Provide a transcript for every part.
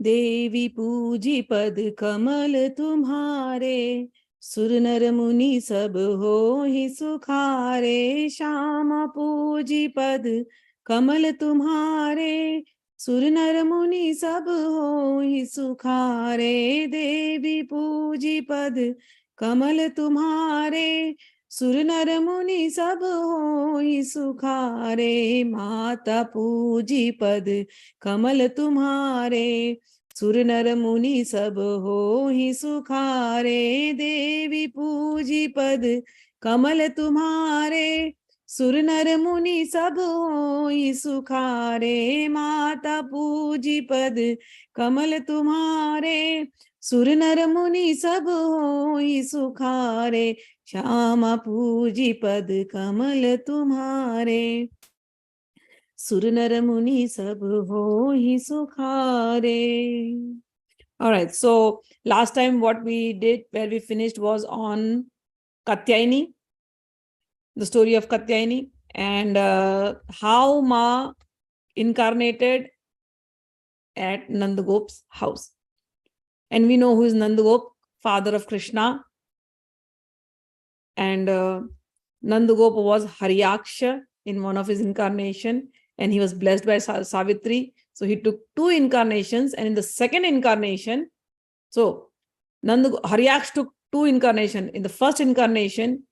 देवी पूजी पद कमल तुम्हारे, सुर नर मुनि सब हो ही सुखारे। श्यामा पूजी पद कमल तुम्हारे, सुर नर मुनि सब हो ही सुखारे। देवी पूजी पद कमल तुम्हारे, सुर नर मुनि सब हो ही सुखारे। माता पूजी पद कमल तुम्हारे, सुर नर मुनि सब हो ही सुखारे। देवी पूजी पद कमल तुम्हारे, सुर नर मुनि सब हो ही सुखारे। माता पूजी पद कमल तुम्हारे, सुर नर मुनि सब हो ही सुखारे। श्यामा पूजी पद कमल तुम्हारे, सुर नर मुनि सब हो ही सुखारे. All right, so last time what we did, where we finished, was on Katyayini, the story of Katyayini, and how Ma incarnated at Nandagop's house. And we know who is Nandagop, father of Krishna. And Nandagop was Haryaksha in one of his incarnation, and he was blessed by Savitri. So he took 2 incarnations, and in the second incarnation, so Haryaksha took 2 incarnations. In the first incarnation,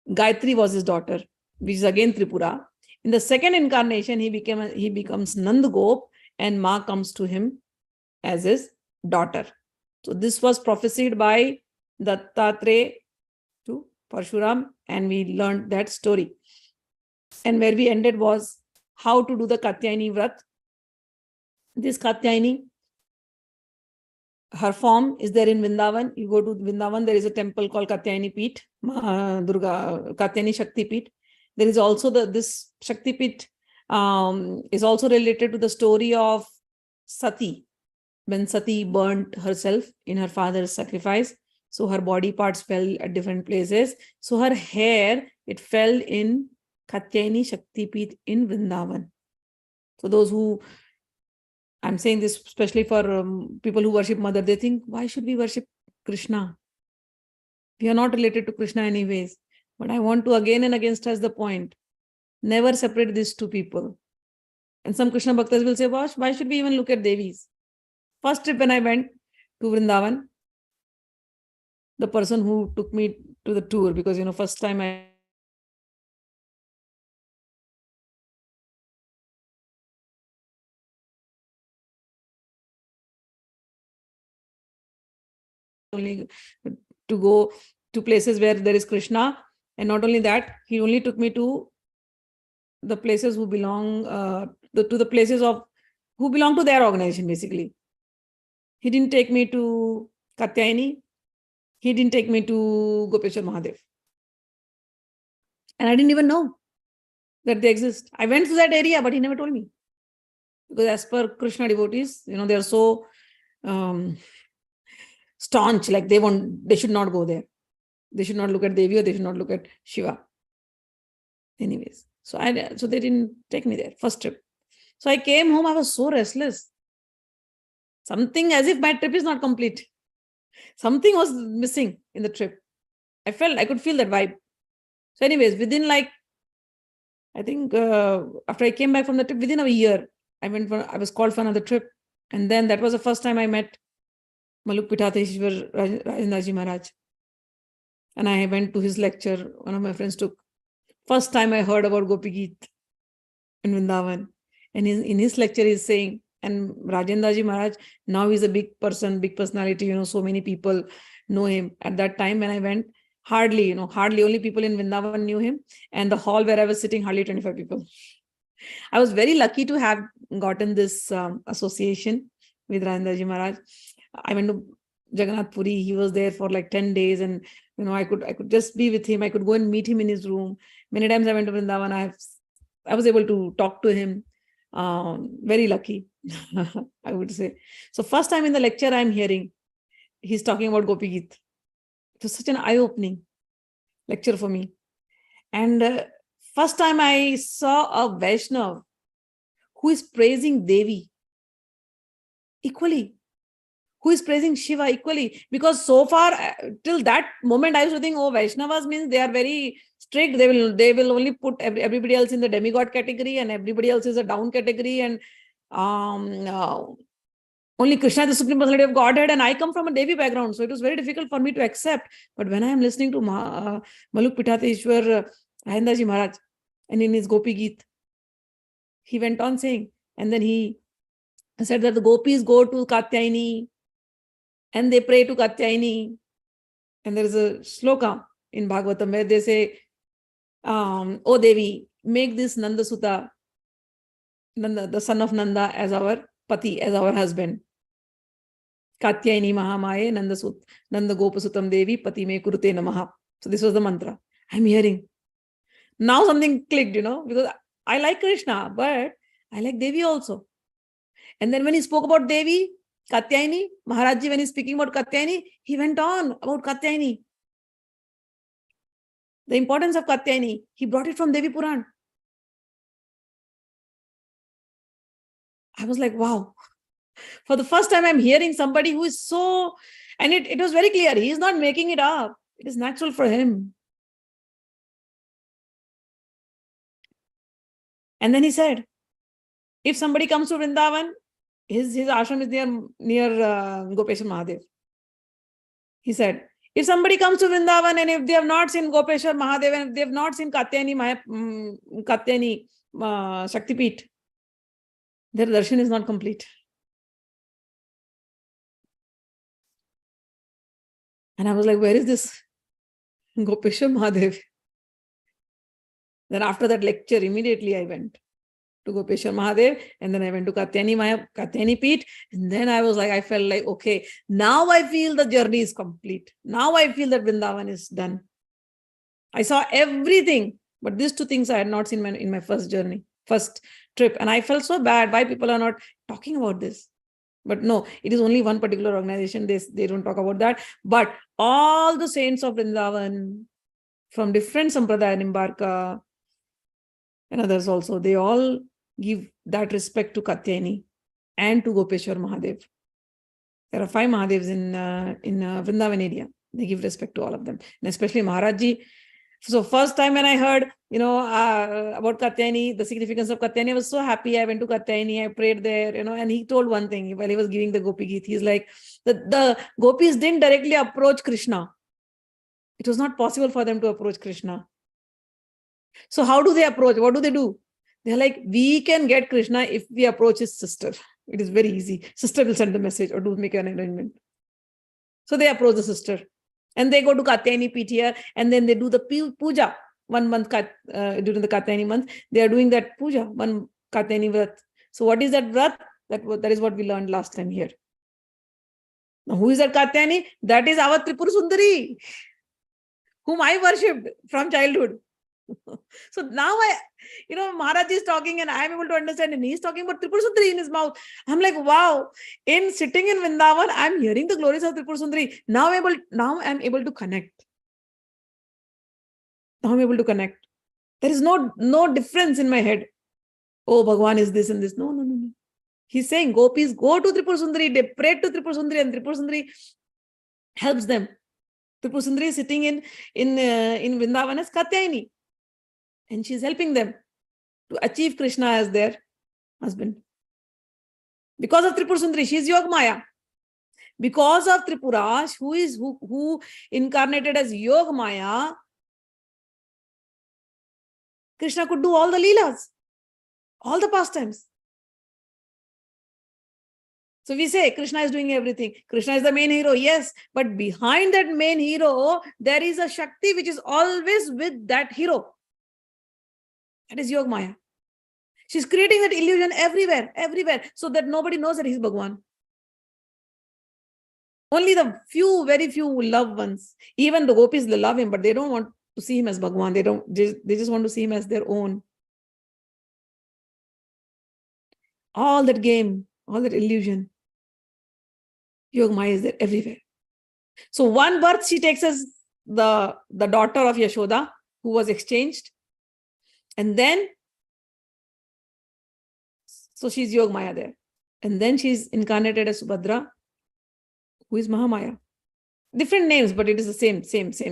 Gayatri was his daughter, which is again Tripura. In the second incarnation, he becomes Nandagop, and Ma comes to him as his daughter. So this was prophesied by Dattatreya to Parshuram, and we learned that story. And where we ended was how to do the Katyayini Vrat. This Katyayini, her form is there in Vrindavan. You go to Vrindavan, there is a temple called Katyayini Peeth, Durga, Katyayini Shakti Peeth. There is also this Shakti Peeth is also related to the story of Sati, when Sati burnt herself in her father's sacrifice. So her body parts fell at different places. So her hair, it fell in Katyayini Shakti Peeth in Vrindavan. So those who, I'm saying this especially for people who worship Mother, they think, why should we worship Krishna? We are not related to Krishna anyways. But I want to again and again stress the point. Never separate these 2 people. And some Krishna Bhaktas will say, why should we even look at Devis? First trip when I went to Vrindavan, the person who took me to the tour, because, first time I only to go to places where there is Krishna. And not only that, he only took me to the places who belong to the places of who belong to their organization, basically. He didn't take me to Katyayini. He didn't take me to Gopeshwar Mahadev. And I didn't even know that they exist. I went to that area, but he never told me. Because as per Krishna devotees, they are so staunch, like they should not go there. They should not look at Devi, or they should not look at Shiva. Anyways, so they didn't take me there, first trip. So I came home, I was so restless. Something as if my trip is not complete. Something was missing in the trip. I could feel that vibe. So anyways, within I think after I came back from the trip, within a year, I was called for another trip. And then that was the first time I met Maluk Pithateshwar Rajendra Das Ji Maharaj. And I went to his lecture, one of my friends took. First time I heard about Gopi Geet in Vrindavan. And in his lecture, he's saying, and Rajendra Das Ji Maharaj, now he's a big person, big personality, so many people know him. At that time when I went, hardly only people in Vrindavan knew him. And the hall where I was sitting, hardly 25 people. I was very lucky to have gotten this association with Rajendra Das Ji Maharaj. I went to Jagannath Puri. He was there for 10 days, and I could just be with him. I could go and meet him in his room. Many times I went to Vrindavan. I was able to talk to him. Very lucky, I would say. So first time in the lecture I'm hearing, he's talking about Gopi Geet. It was such an eye-opening lecture for me. And first time I saw a Vaishnav who is praising Devi equally. Who is praising Shiva equally? Because so far, till that moment, I used to think, oh, Vaishnavas means they are very strict. They will only put everybody else in the demigod category, and everybody else is a down category, and only Krishna is the supreme personality of Godhead. And I come from a Devi background, so it was very difficult for me to accept. But when I am listening to Maluk Pithateshwar Rajendra Das Ji Maharaj, and in his Gopi Geet, he went on saying, and then he said that the Gopis go to Katyayini and they pray to Katyayini. And there is a sloka in Bhagavatam where they say, O Devi, make this Nanda Sutta, Nanda, the son of Nanda, as our pati, as our husband. Katyayini Mahamaye Nanda Gopasutam Devi Pati Me Kurute Namaha. So this was the mantra. I'm hearing. Now something clicked, because I like Krishna, but I like Devi also. And then when he spoke about Devi, Katyayini, Maharajji, when he's speaking about Katyayini, he went on about Katyayini. The importance of Katyayini, he brought it from Devi Puran. I was like, wow. For the first time, I'm hearing somebody who is so, and it was very clear, he is not making it up. It is natural for him. And then he said, if somebody comes to Vrindavan, his ashram is near Gopeshwar Mahadev. He said, if somebody comes to Vrindavan and if they have not seen Gopeshwar Mahadev and if they have not seen Katyayani Shaktipeeth, their darshan is not complete. And I was like, where is this Gopeshwar Mahadev? Then after that lecture, immediately I went to Gopeshwar Mahadev, and then I went to Katyayani Peeth, and then I was like, I felt like, okay, now I feel the journey is complete. Now I feel that Vrindavan is done. I saw everything, but these two things I had not seen in my first trip, and I felt so bad why people are not talking about this. But no, it is only one particular organization. They don't talk about that. But all the saints of Vrindavan from different Sampradaya, Nimbarka, and others also, they all give that respect to Katyayani and to Gopeshwar Mahadev. There are 5 Mahadevs in Vrindavan area. They give respect to all of them, and especially Maharajji. So first time when I heard, about Katyayani, the significance of Katyayani, I was so happy. I went to Katyayani, I prayed there, and he told one thing while he was giving the Gopi Geet. He's like, the Gopis didn't directly approach Krishna. It was not possible for them to approach Krishna. So how do they approach? What do they do? They're like, we can get Krishna if we approach his sister. It is very easy. Sister will send the message or do make an arrangement. So they approach the sister. And they go to Katyayani Peeth here, and then they do the puja 1 month during the Katyayani month. They are doing that puja, 1 Katyayani Vrat. So what is that Vrat? That is what we learned last time here. Now, who is that Katyayani? That is our Tripur Sundari, whom I worshipped from childhood. So now Maharaj is talking and I am able to understand, and he's talking about Tripur Sundari in his mouth. I'm like, wow, sitting in Vrindavan, I'm hearing the glories of Tripur Sundari. Now I'm able to connect. There is no difference in my head. Oh, Bhagwan is this and this. No. He's saying Gopis go to Tripur Sundari, they pray to Tripur Sundari, and Tripur Sundari helps them. Tripur Sundari is sitting in Vrindavan as Katyayani. And she's helping them to achieve Krishna as their husband. Because of Tripur Sundari, she's Yog Maya. Because of Tripura, who incarnated as Yog Maya, Krishna could do all the leelas, all the pastimes. So we say Krishna is doing everything. Krishna is the main hero, yes. But behind that main hero, there is a Shakti which is always with that hero. That is Yog Maya. She's creating that illusion everywhere, so that nobody knows that he's Bhagwan. Only the very few loved ones. Even the Gopis, they love him, but they don't want to see him as Bhagwan. They just want to see him as their own. All that game, all that illusion. Yog Maya is there everywhere. So one birth she takes as the daughter of Yashoda, who was exchanged. And then, so she's Yog Maya there. And then she's incarnated as Subhadra, who is Mahamaya. Different names, but it is the same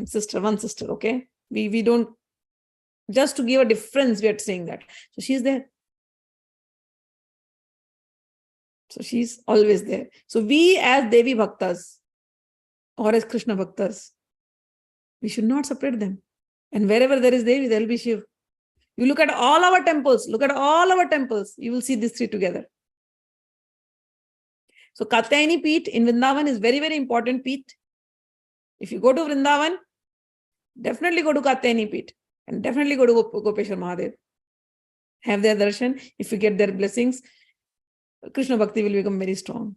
sister, one sister, okay? We don't, just to give a difference, we are saying that. So she's there. So she's always there. So we as Devi Bhaktas or as Krishna Bhaktas, we should not separate them. And wherever there is Devi, there will be Shiv. You look at all our temples, you will see these three together. So Katyayini Peeth in Vrindavan is very, very important Peeth. If you go to Vrindavan, definitely go to Katyayini Peeth and definitely go to Gopeshwar Mahadev. Have their darshan. If you get their blessings, Krishna Bhakti will become very strong.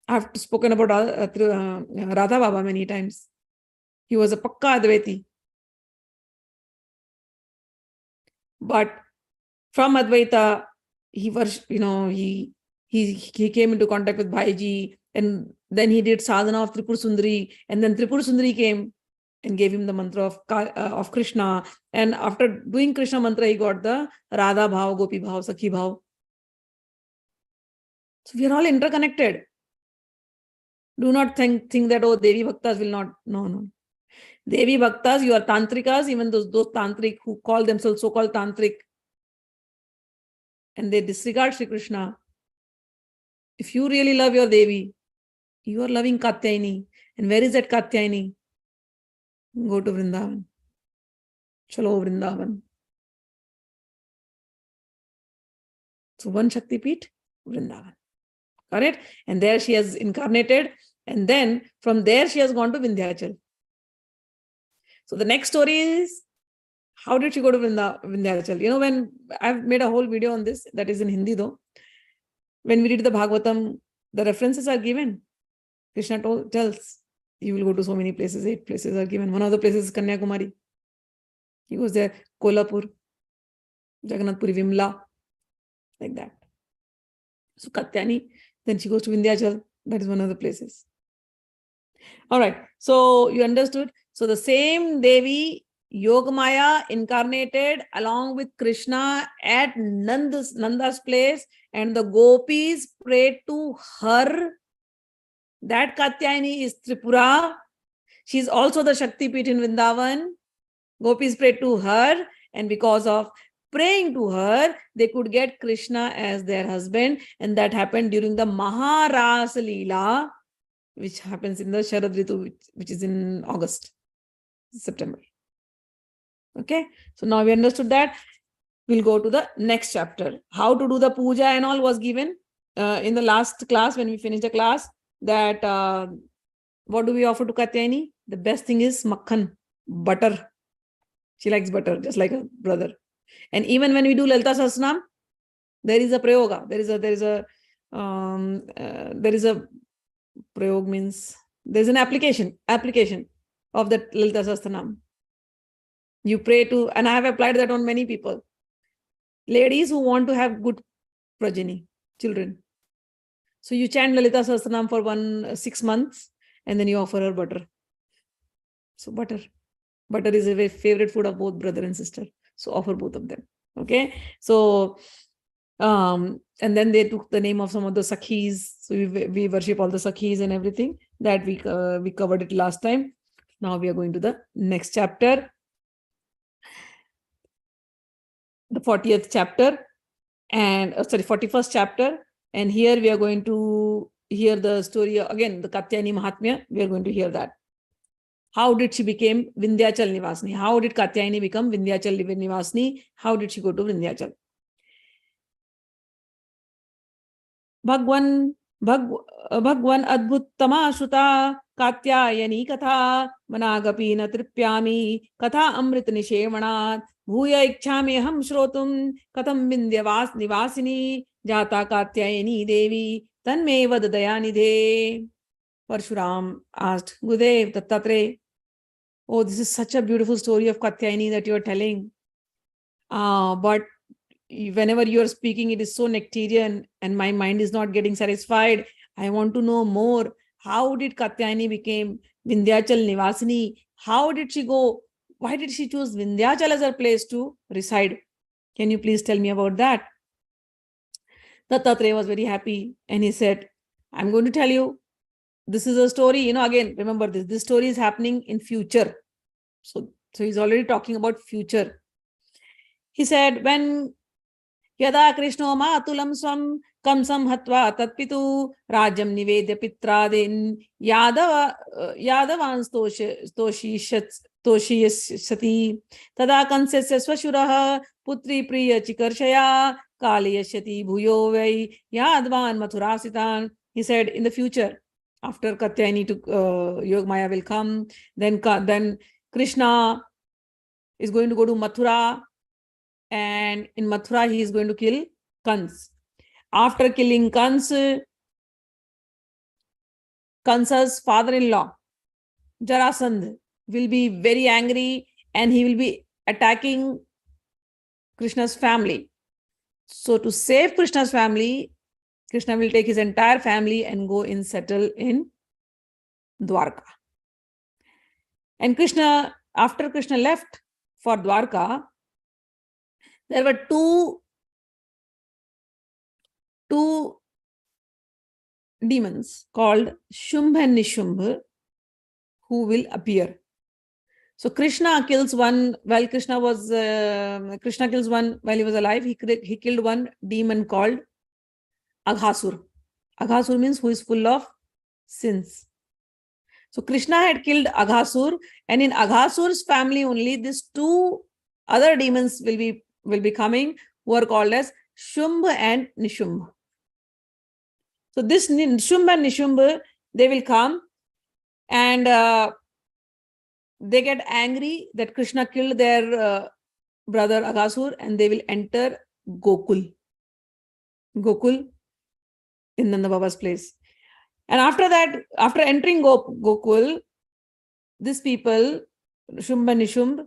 I have spoken about Radha Baba many times. He was a Pakka Advaiti. But from Advaita, he was, he came into contact with Bhaiji, and then he did sadhana of Tripur Sundari, and then Tripur Sundari came and gave him the mantra of Krishna. And after doing Krishna mantra, he got the Radha Bhav, Gopi Bhav, Sakhi Bhav. So we are all interconnected. Do not think that, oh, Devi Bhaktas will not. No. Devi Bhaktas, you are Tantrikas, even those Tantric who call themselves so-called Tantric, and they disregard Sri Krishna. If you really love your Devi, you are loving Katyayini. And where is that Katyayini? Go to Vrindavan. Chalo Vrindavan. So one Shakti Peeth, Vrindavan. Correct? And there she has incarnated. And then from there she has gone to Vindhyachal. So the next story is, how did she go to Vindhyachal? When I've made a whole video on this, that is in Hindi though. When we read the Bhagavatam, the references are given. Krishna tells, you will go to so many places, 8 places are given. One of the places is Kanyakumari. He goes there, Kolhapur, Jagannath Puri, Vimla, like that. So Katyayani, then she goes to Vindhyachal. That is one of the places. All right. So you understood. So the same Devi, Yogamaya, incarnated along with Krishna at Nanda's place, and the Gopis prayed to her. That Katyayini is Tripura. She is also the Shakti Peeth in Vrindavan. Gopis prayed to her, and because of praying to her, they could get Krishna as their husband, and that happened during the Maharasa Leela, which happens in the Sharad Ritu, which is in August, September. Okay, so now we understood that. We'll go to the next chapter. How to do the puja and all was given in the last class when we finished the class. That what do we offer to Katyayini? The best thing is makhan, butter. She likes butter, just like a brother. And even when we do Lalita Sahasranam, there is a prayoga. There is a prayog means there's an application of that Lalita Sahasranam. You pray to, and I have applied that on many people. Ladies who want to have good progeny, children. So you chant Lalita Sahasranam for 6 months, and then you offer her butter. So butter is a very favorite food of both brother and sister. So offer both of them. Okay. So, and then they took the name of some of the Sakhis. So we worship all the Sakhis and everything that we covered it last time. Now we are going to the next chapter, the 40th chapter, and 41st chapter. And here we are going to hear the story again, the Katyayani Mahatmya. We are going to hear that. How did she become Vindhyachal Nivasini? How did Katyayani become Vindhyachal Nivasini? How did she go to Vindhyachal? Bhagwan Adbhuttama Shuta Katyayani Katha Managapi na Tripyami Katha Amrit Nishevanat Bhuya Ikchami Ham Shrotum Katham Vindhyavasini Jata Katyayani Devi Tanme Vadadayanidhe. Parshuram asked, Gurudev, Dattatreya, oh, this is such a beautiful story of Katyayani that you are telling. But whenever you are speaking, it is so nectarian and my mind is not getting satisfied. I want to know more. How did Katyayani become Vindhyachal Nivasini? How did she go? Why did she choose Vindhyachal as her place to reside? Can you please tell me about that? Dattatreya was very happy and he said, I'm going to tell you, this is a story, again, remember this story is happening in future. So he's already talking about future. He said, when Yada Krishno Matulam Swam Kamsam Hatva Tatpitu Rajam Nivedya Pitradin Yadavans Toshiyasati Tada Kansesya Swashuraha Putri Priya Chikarshaya Kaliyashati Bhuyo Vai Yadvan Mathurasitan. He said, in the future, after Katyayani to Yogamaya will come, then Krishna is going to go to Mathura, and in Mathura he is going to kill Kans. After killing Kansa's father-in-law, Jarasandh, will be very angry and he will be attacking Krishna's family. So to save Krishna's family, Krishna will take his entire family and go and settle in Dwarka. And after Krishna left for Dwarka, there were two demons called Shumbh and Nishumbh who will appear. So Krishna kills one while Krishna kills one while he was alive. He killed one demon called Aghasur. Aghasur means who is full of sins. So Krishna had killed Aghasur, and in Aghasur's family only these two other demons will be coming, who are called as Shumbh and Nishumbh. So this Shumbh and Nishumbh, they will come and they get angry that Krishna killed their brother Aghasur, and they will enter Gokul in Nanda Baba's place. And after that, after entering Gokul, these people, Shumbh and Nishumbh,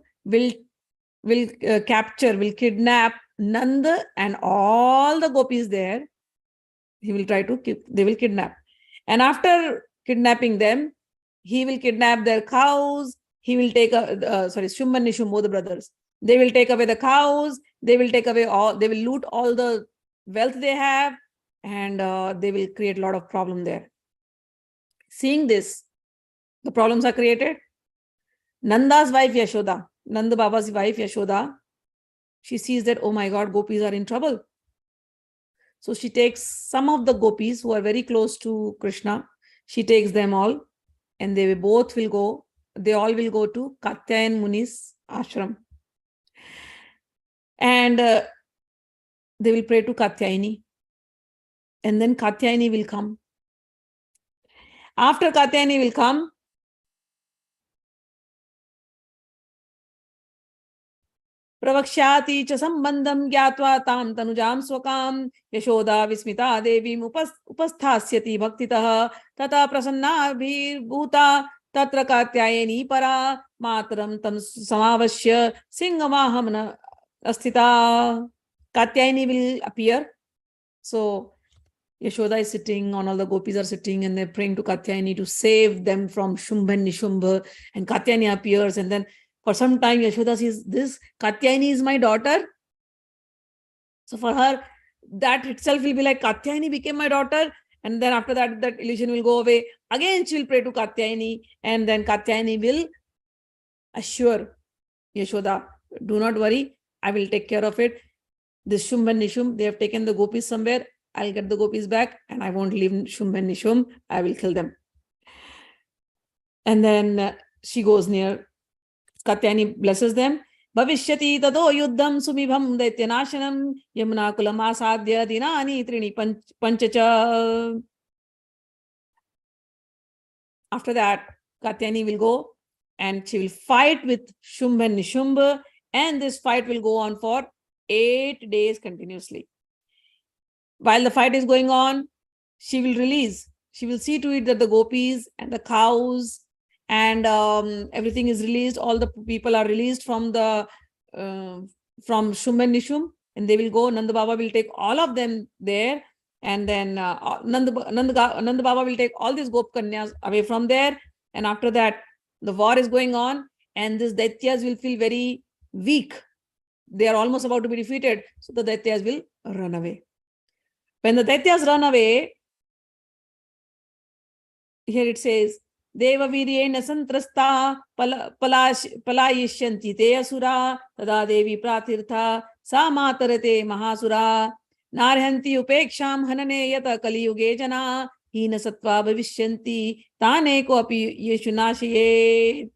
will kidnap Nanda and all the gopis there. They will kidnap. And after kidnapping them, he will kidnap their cows. He will take Shumbh and Nishumbh, both the brothers. They will take away the cows. They will loot all the wealth they have, and they will create a lot of problem there. Seeing this, the problems are created. Nanda's wife Yashoda, Nanda Baba's wife Yashoda, she sees that, oh my God, gopis are in trouble. So she takes some of the gopis who are very close to Krishna. She takes them all, and they all will go to Katyayana Muni's ashram. And they will pray to Katyayani. And then Katyayani will come. After Katyayani will come, Pravakshyati cha sambandham gyatva tam tanujam swakam Yashoda vismita devim upasthasyati bhaktitah tata prasanna bhuta tatra Katyayani para matram tam samavasya singamaham astita. Katyayani will appear. So Yashoda is sitting, all the gopis are sitting, and they're praying to Katyayani to save them from Shumbh and Nishumbh. And Katyayani appears, and then for some time Yashoda says, this Katyayani is my daughter. So for her, that itself will be like, Katyayani became my daughter. And then after that, that illusion will go away. Again, she will pray to Katyayani, and then Katyayani will assure Yashoda, do not worry, I will take care of it. This Shumbh and Nishumbh, they have taken the gopis somewhere. I'll get the gopis back, and I won't leave Shumbh and Nishumbh. I will kill them. And then she goes near. Katyayani blesses them. Bhavishyati tato yuddham sumibham daityanashanam yamuna kulam asadhya dinani trini panchacha. After that, Katyayani will go and she will fight with Shumbh and Nishumbh, and this fight will go on for 8 days continuously. While the fight is going on, she will see to it that the gopis and the cows and everything is released. All the people are released from Shumbh and Nishumbh, and they will go. Nanda Baba will take all of them there, and then Nanda Baba will take all these Gop Kanyas away from there. And after that, the war is going on, and these Daityas will feel very weak. They are almost about to be defeated, so the Daityas will run away. When the Daityas run away, here it says, Deva Viryena Santrasta Palayishyanti Te Asura Tada Devi Pratirtha Sa Matarate Mahasura Narhanti Upeksham Hanane Yata Kali Yuge Jana Hina Sattva Bhavishyanti Tane Ko Api Yeshunashiye.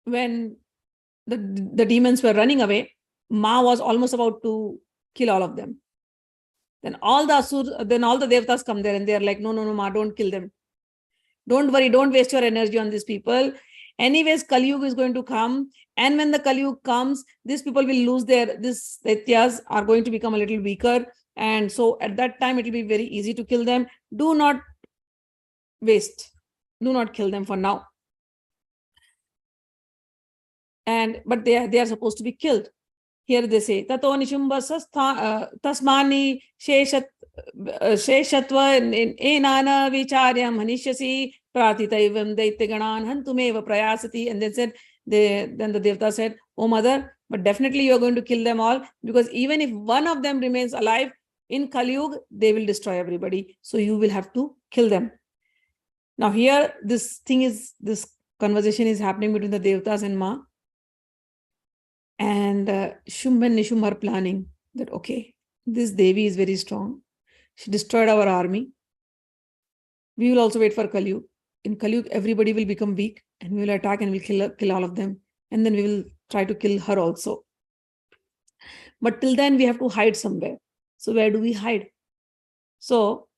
When the demons were running away, Ma was almost about to kill all of them. Then all the Devatas come there and they are like, no, Ma, don't kill them. Don't worry, don't waste your energy on these people. Anyways, Kali Yuga is going to come. And when the Kali Yuga comes, these people will lose these Daityas are going to become a little weaker. And so at that time, it will be very easy to kill them. Do not waste. Do not kill them for now. But they are supposed to be killed. Here they say, Tato Nishumbha Tasmani Sheshatva Enana Vicharyam Hanishyasi Pratitaivam Daitaganan Hantumeva Prayasati. And then the Devata said, Oh mother, but definitely you are going to kill them all, because even if one of them remains alive in Kali Yuga, they will destroy everybody. So you will have to kill them. Now here, this conversation is happening between the Devatas and Ma. And Shumbh and Nishumbh are planning that, okay, this Devi is very strong. She destroyed our army. We will also wait for Kali Yuga. In Kali Yuga, everybody will become weak and we will attack and we'll kill all of them. And then we will try to kill her also. But till then, we have to hide somewhere. So where do we hide? So,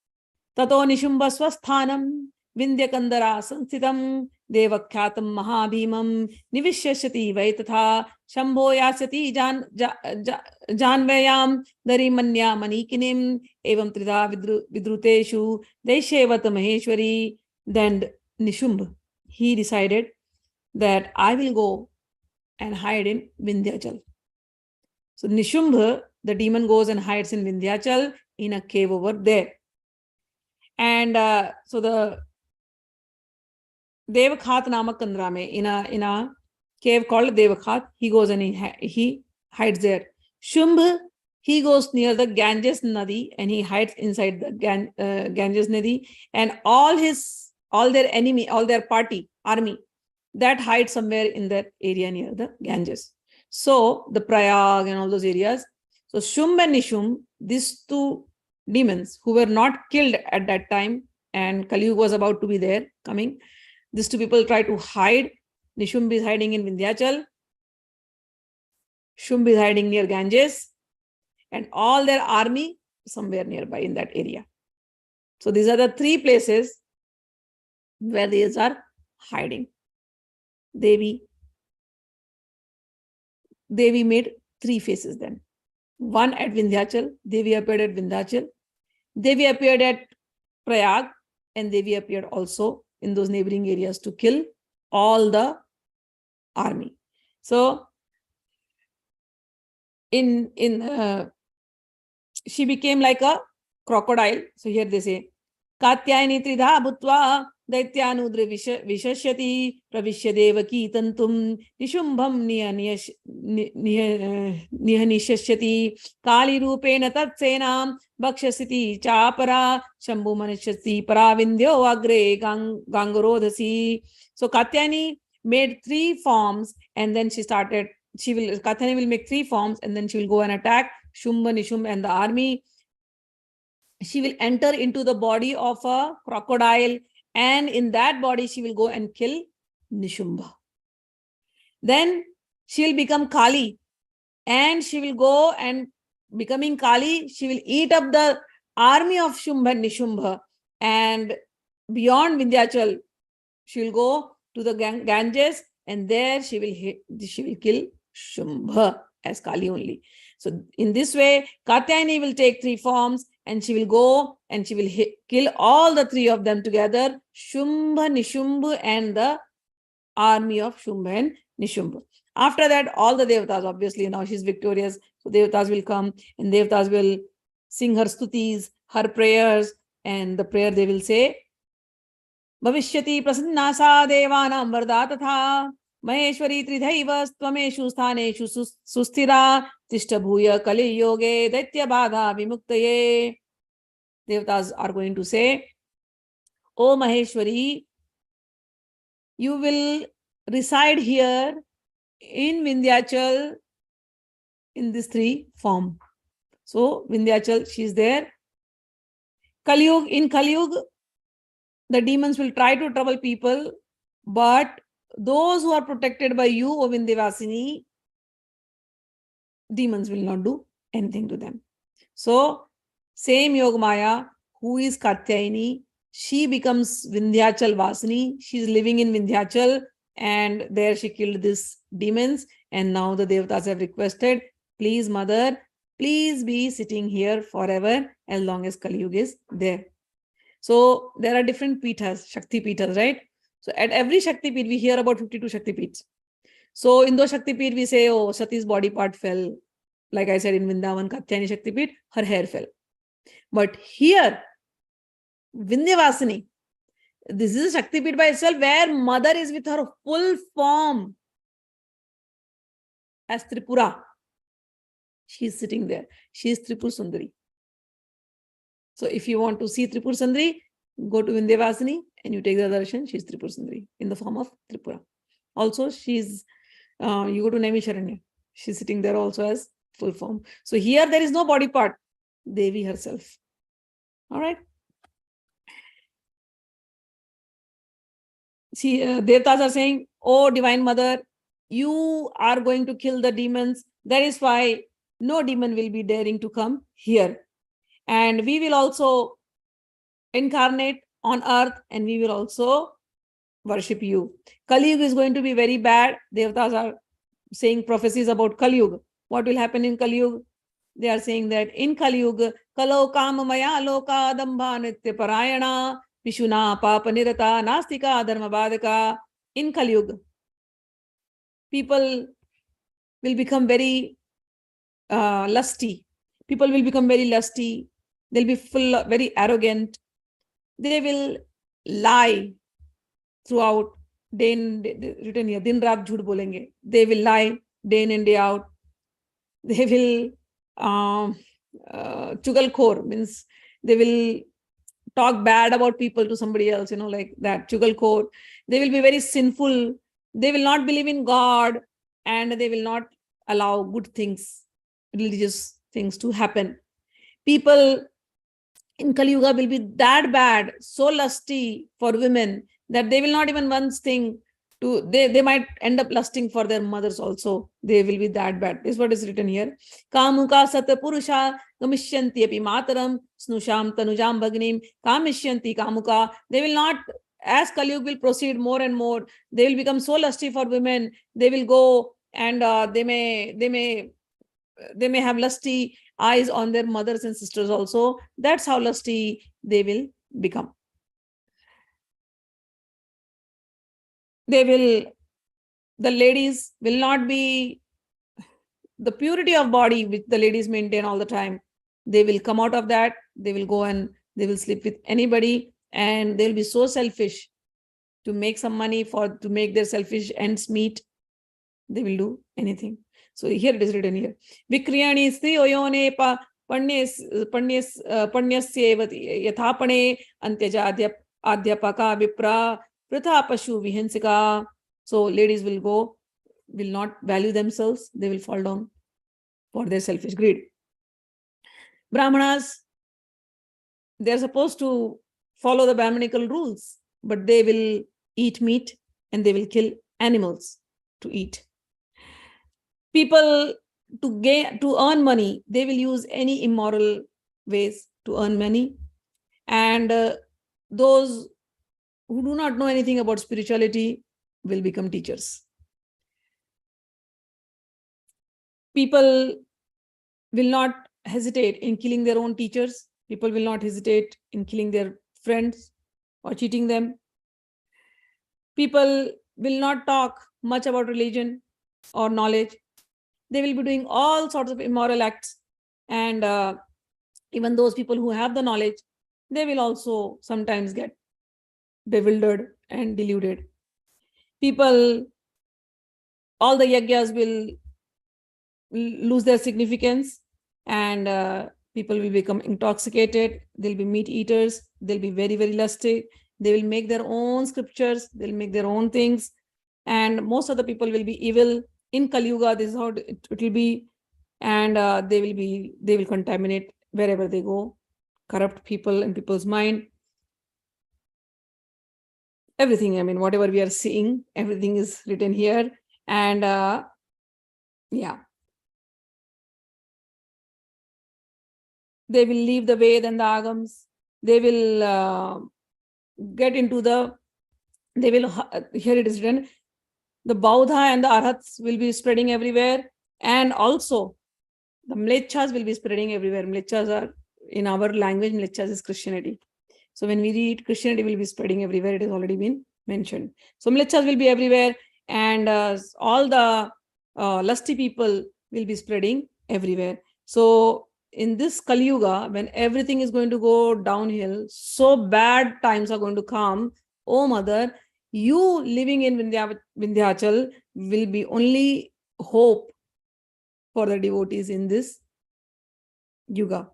Tato Nishumbha Swasthanam Vindhyakandara Sansthitam Devakyatam Mahabhimam Nivishyashati Vaitatha Shambho Yasyati Janvayam Darimanya Manikinim Evam Trida Vidruteshu Deshevat Maheshwari. Then Nishumbh, he decided that I will go and hide in Vindhyachal. So Nishumbh, the demon, goes and hides in Vindhyachal in a cave over there. And so the Devakhat Namak Kandra mein, in a cave called Devakhat, he goes and he hides there. Shumbh, he goes near the Ganges Nadi and he hides inside the Ganges Nadi, and all their army, that hides somewhere in that area near the Ganges. So the Prayag and all those areas. So Shumbh and Nishumbh, these two demons who were not killed at that time, and Kali Yuga was about to be there coming, these two people try to hide. Nishumbh is hiding in Vindhyachal. Shumbh is hiding near Ganges, and all their army somewhere nearby in that area. So these are the three places where these are hiding. Devi made three faces then. One at Vindhyachal, Devi appeared at Vindhyachal. Devi appeared at Prayag, and Devi appeared also in those neighboring areas to kill all the army. So she became like a crocodile. So here they say, Katyayini Tridha Bhutva Daityanudra Vishashyati Pravishya Devaki Tantum Nishumbham Nihanishashyati Kali Rupena Tatsenam Bhakshasiti Chapara Shambhu Manishati Paravindhyo Agre Gangarodhasi. So Katyayani made three forms, and then Katyayani will make three forms, and then she will go and attack Shumbh, Nishumbh and the army. She will enter into the body of a crocodile, and in that body she will go and kill Nishumbh. Then she will become Kali, and she will go and, becoming Kali, she will eat up the army of Shumbh and Nishumbh, and beyond Vindhyachal she will go to the Ganges, and there she will kill Shumbh as Kali only. So in this way, Katyayani will take three forms, and she will go and she will kill all the three of them together, Shumbh, Nishumbh, and the army of Shumbh and Nishumbh. After that, all the Devatas, obviously now she's victorious, so Devatas will come and Devatas will sing her stutis, her prayers, and the prayer they will say, Bhavishyati prasannasa devanam varda tatha Maheshwari Tridhaiva Tvameshu Sthaneshu Sustira Tishta Bhuya Kali Yoge Daitya Badha Vimuktaye. Devatas are going to say, O Maheshwari, you will reside here in Vindhyachal in this three form. So Vindhyachal, she is there. Kaliyug, in Kaliyug, the demons will try to trouble people, but those who are protected by you, O Vindhyavasini, demons will not do anything to them. So, same Yogamaya, who is Katyayini, she becomes Vindhyachal Vasini. She is living in Vindhyachal, and there she killed these demons. And now the Devatas have requested, please, Mother, please be sitting here forever as long as Kali Yuga is there. So there are different pithas, Shakti pithas, right? So at every Shakti pith, we hear about 52 Shakti piths. So in those Shakti pith, we say, oh, Sati's body part fell. Like I said, in Vrindavan, Katyayani Shakti pith, her hair fell. But here, Vindhyavasini, this is a Shakti pith by itself where Mother is with her full form as Tripura. She is sitting there. She is Tripur Sundari. So if you want to see Tripur Sundari, go to Vindhyavasini and you take the darshan. She is Tripur Sundari in the form of Tripura. Also, she's you go to Naimisharanya. She's sitting there also as full form. So here there is no body part. Devi herself. All right. See, Devatas are saying, oh, Divine Mother, you are going to kill the demons. That is why no demon will be daring to come here. And we will also incarnate on earth and we will also worship you. Kali Yuga is going to be very bad. Devatas are saying prophecies about Kali Yuga. What will happen in Kali Yuga? They are saying that in Kali Yuga, Kalo Kamamaya Loka Dambha Nitya Parayana Vishuna Papa Nirata Nastika Dharma Badaka. In Kali Yuga, people will become very lusty. People will become very lusty. They'll be very arrogant. They will lie throughout. Written here, din raat jhoot bolenge. They will lie day in and day out. They will chugalkhor, means they will talk bad about people to somebody else, like that, chugalkhor. They will be very sinful. They will not believe in God and they will not allow good things, religious things to happen. People in Kali Yuga will be that bad, so lusty for women that they will not even once think to, they might end up lusting for their mothers also. They will be that bad. This is what is written here. Kamuka sata purusha kamishyanti api mataram snusham tanujam bhagnim kamishyanti kamuka. They will not, as Kali Yuga will proceed more and more, they will become so lusty for women. They will go and they may have lusty eyes on their mothers and sisters also. That's how lusty they will become. The ladies will not be the purity of body which the ladies maintain all the time. They will come out of that. They will go and they will sleep with anybody and they'll be so selfish to make some money to make their selfish ends meet. They will do anything. So here it is written here. Vikriyani sti oyone pa panyasya yathapane antyaja adhyapaka vipra pritha pashu vihinsika. So ladies will not value themselves. They will fall down for their selfish greed. Brahmanas, they are supposed to follow the Brahmanical rules, but they will eat meat and they will kill animals to eat. People to earn money, they will use any immoral ways to earn money. And those who do not know anything about spirituality will become teachers. People will not hesitate in killing their own teachers. People will not hesitate in killing their friends or cheating them. People will not talk much about religion or knowledge. They will be doing all sorts of immoral acts. And even those people who have the knowledge, they will also sometimes get bewildered and deluded. People all the yagyas will lose their significance, and people will become intoxicated. They'll be meat eaters. They'll be very, very lusty. They will make their own scriptures. They'll make their own things. And most of the people will be evil. In Kali Yuga, this is how it will be. And they will contaminate wherever they go, corrupt people in people's mind. Everything, I mean, whatever we are seeing, everything is written here. And yeah. They will leave the Ved and the Agams. They will get into here it is written, the Bauddha and the Arhats will be spreading everywhere. And also, the Mlechas will be spreading everywhere. Mlechas are, in our language, Mlechas is Christianity. So when we read, Christianity will be spreading everywhere. It has already been mentioned. So Mlechas will be everywhere. And all the lusty people will be spreading everywhere. So in this Kali Yuga, when everything is going to go downhill, so bad times are going to come. Oh Mother, you living in Vindhyachal will be only hope for the devotees in this Yuga.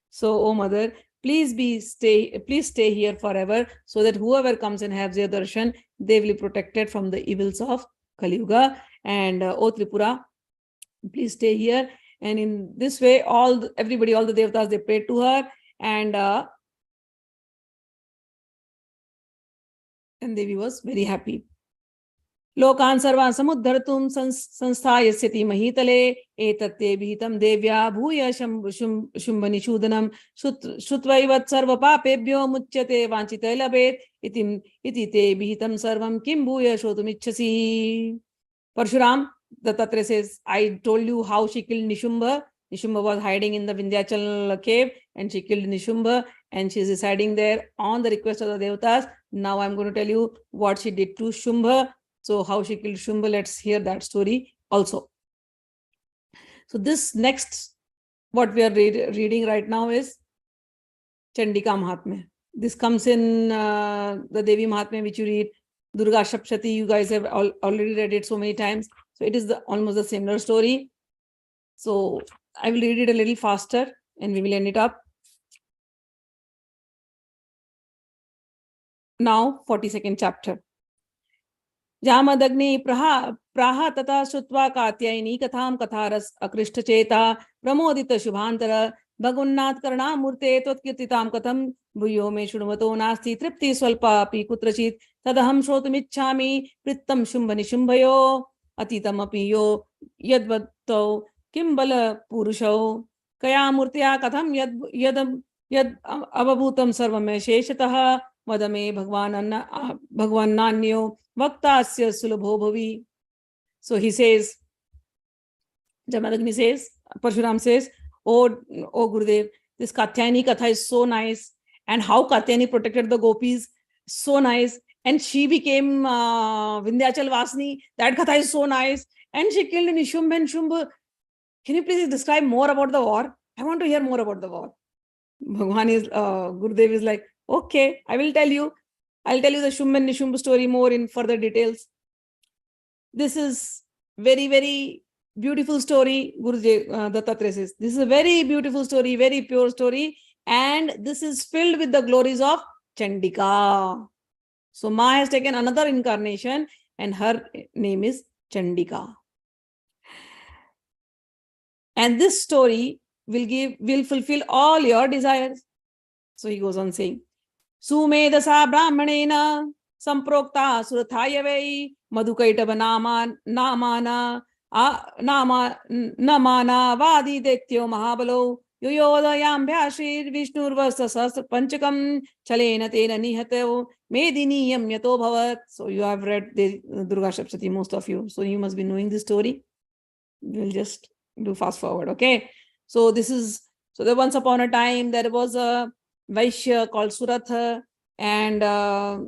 So, oh Mother, please stay here forever, so that whoever comes and has their darshan, they will be protected from the evils of Kali Yuga. And oh Tripura, please stay here. And in this way, all the devatas, they prayed to her, and Devi was very happy. Lokan sarvan samuddhartum sansthayasyati mahitale etatte vihitam devya bhuya shumbh nishudanam shutvaivat sarva papebhyo muchyate vanchite labet iti te vihitam sarvam kim bhuya shotumicchasi. Parshuram, Dattatreya says, I told you how she killed Nishumbh. Nishumbh was hiding in the Vindhyachal cave, and she killed Nishumbh, and she is residing there on the request of the devatas. Now I'm going to tell you what she did to Shumbh. So how she killed Shumbh, let's hear that story also. So this next, what we are reading right now is Chandika Mahatmya. This comes in the Devi Mahatmya, which you read. Durga Shapshati, you guys have already read it so many times. So it is almost the similar story. So I will read it a little faster and we will end it up. Now, 42nd chapter. Jamadagni praha tata shutva katyayini katham katharas akrishta cheta pramodita shubhantara bhagunnat karna murte tvatkirtitam katham bhuyo me shunvato nasti tripti swalpa api kutrachit tadaham shrotumichhami prittam shumbh nishumbhayo atitam api yo yadvatto kimbala purusho kaya murtya katham yad avabhutam sarvam sheshatah vadame bhagwan nanyo vaktasya sulabho bhavi. So he says, Jamadagni says, Parshuram says, oh Gurudev, this Katyayani Katha is so nice, and how Katyayani protected the Gopis, so nice, and she became Vindhyachal Vasini, that Katha is so nice, and she killed Nishumbh and Shumbh. Can you please describe more about the war? I want to hear more about the war. Gurudev is like, okay, I will tell you. I'll tell you the Shumbh and Nishumbh story more in further details. This is very, very beautiful story, Gurudev Dattatreya says. This is a very beautiful story, very pure story, and this is filled with the glories of Chandika. So Ma has taken another incarnation, and her name is Chandika. And this story will fulfill all your desires. So he goes on saying, Sumedasa Brahmanena Samprokta Surathaya Vei Madhukaitava Namana Vadi Detyo Mahabalo Yoyodayam Bhyashir Vishnurvasa Sastra Panchakam Chalena Tena Nihatev Mediniyam Yato Bhavat. So you have read the Durga Shapshati, most of you. So you must be knowing this story. We'll just do fast forward, okay? So there once upon a time there was a Vaishya called Suratha, and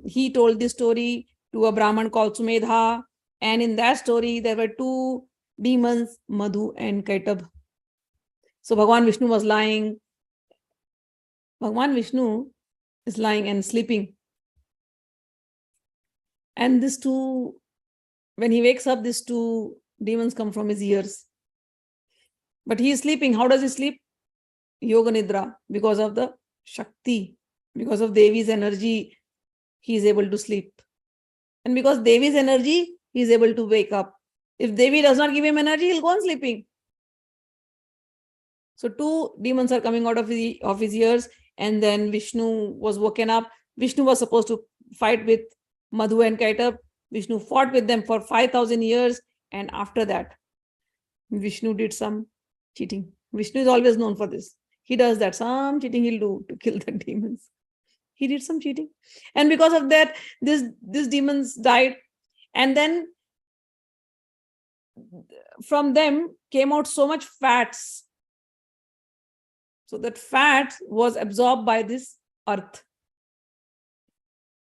he told this story to a Brahman called Sumedha, and in that story there were two demons, Madhu and Kaitabh. So Bhagwan Vishnu was lying. Bhagwan Vishnu is lying and sleeping. And these two, when he wakes up, these two demons come from his ears. But he is sleeping. How does he sleep? Yoga Nidra. Because of the Shakti, because of Devi's energy, he is able to sleep. And because Devi's energy, he is able to wake up. If Devi does not give him energy, he'll go on sleeping. So 2 demons are coming out of his ears, and then Vishnu was woken up. Vishnu was supposed to fight with Madhu and Kaitab. Vishnu fought with them for 5,000 years, and after that, Vishnu did some cheating. Vishnu is always known for this. He does that. Some cheating he'll do to kill the demons. He did some cheating. And because of that, these demons died. And then from them came out so much fats. So that fat was absorbed by this earth.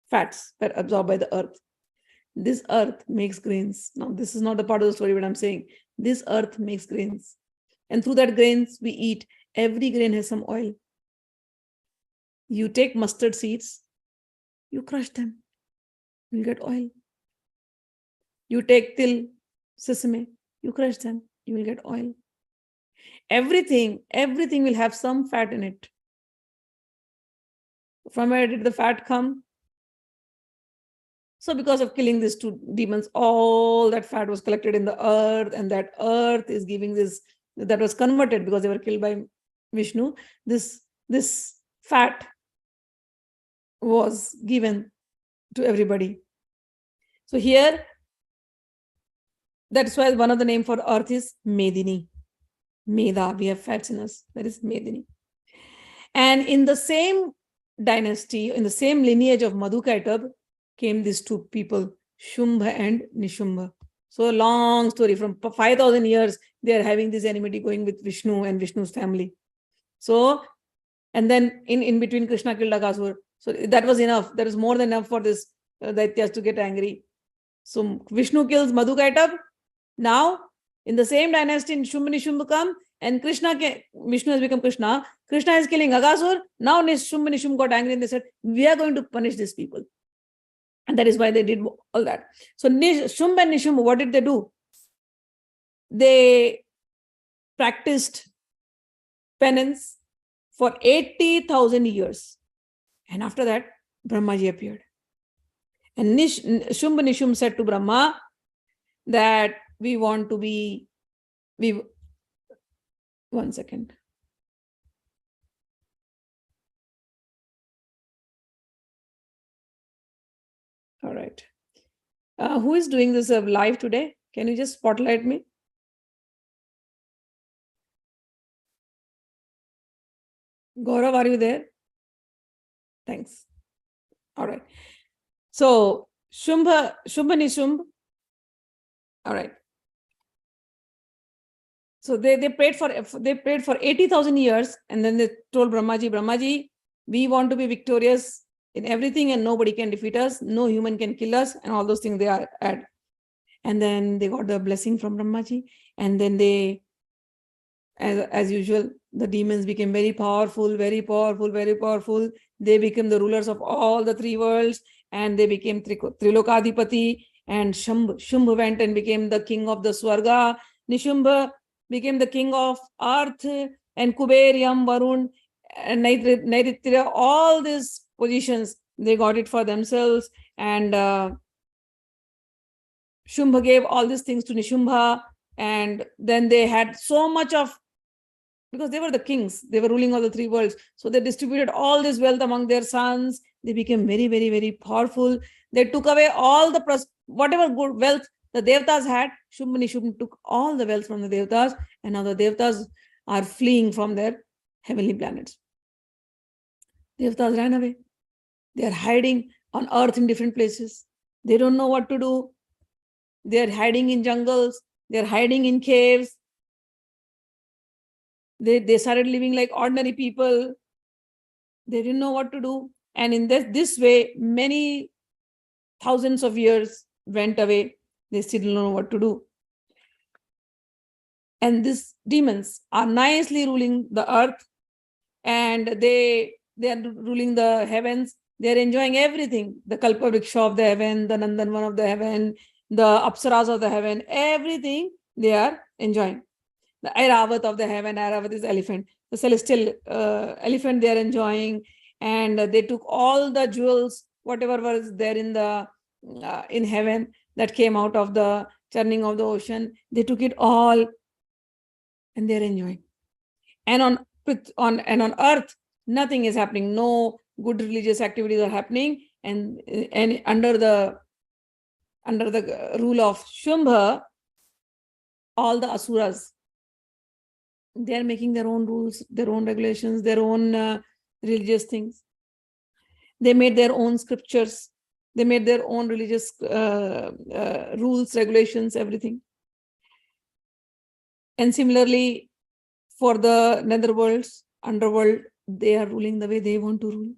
Fats were absorbed by the earth. This earth makes grains. Now, this is not the part of the story, but I'm saying this earth makes grains. And through that grains we eat. Every grain has some oil. You take mustard seeds, you crush them, you'll get oil. You take til, sesame, you crush them, you will get oil. Everything will have some fat in it. From where did the fat come? So because of killing these 2 demons, all that fat was collected in the earth, and that earth is giving this, that was converted because they were killed by Vishnu. This fat was given to everybody. So here, that's why one of the names for earth is Medini. Meda, we have fats in us. That is Medini. And in the same dynasty, in the same lineage of Madhu Kaitab, came these 2 people, Shumbh and Nishumbh. So a long story. From 5,000 years, they are having this enmity going with Vishnu and Vishnu's family. So, and then in between, Krishna killed Aghasur. So that was enough. That is more than enough for this Daityas to get angry. So Vishnu kills Madhu Kaitab. Now, in the same dynasty, Shumbh and Nishumbh come, and Vishnu has become Krishna. Krishna is killing Aghasur. Now Shumbh and Nishumbh got angry and they said, we are going to punish these people. And that is why they did all that. So Shumbh and Nishumbh, what did they do? They practiced penance for 80,000 years. And after that, Brahmaji appeared. And Shumbh and Nishumbh said to Brahma that we want to be, one second. All right. Who is doing this live today? Can you just spotlight me? Gaurav, are you there? Thanks. All right. So Shumbh and Nishumbh. All right. So they prayed for 80,000 years, and then they told Brahmaji, we want to be victorious in everything, and nobody can defeat us. No human can kill us, and all those things they are at. And then they got the blessing from Brahmaji, and then they, as usual, the demons became very powerful, very powerful, very powerful. They became the rulers of all the 3 worlds, and they became Trilokadipati. And Shumbh went and became the king of the Swarga. Nishumbh became the king of earth, and Kuber, Yam, Varun, and Nairitya, all these positions, they got it for themselves. And Shumbh gave all these things to Nishumbh, and then they had so much of, because they were the kings, they were ruling all the 3 worlds. So they distributed all this wealth among their sons. They became very, very, very powerful. They took away all the, whatever good wealth the Devatas had. Shumbh and Nishumbh took all the wealth from the Devatas, and now the Devatas are fleeing from their heavenly planets. Devatas ran away. They are hiding on earth in different places. They don't know what to do. They are hiding in jungles. They are hiding in caves. They started living like ordinary people. They didn't know what to do. And in this way, many thousands of years went away. They still don't know what to do. And these demons are nicely ruling the earth, and they are ruling the heavens. They are enjoying everything. The Kalpavriksha of the heaven, the Nandanvan of the heaven, the Apsaras of the heaven, everything they are enjoying. The Airavat of the heaven, Airavat is elephant, the celestial elephant they are enjoying, and they took all the jewels, whatever was there in heaven that came out of the churning of the ocean, they took it all, and they're enjoying. And on earth, nothing is happening. No good religious activities are happening, and under the rule of Shumbh, all the asuras, they are making their own rules, their own regulations, their own religious things. They made their own scriptures. They made their own religious rules, regulations, everything. And similarly, for the netherworlds, underworld, they are ruling the way they want to rule.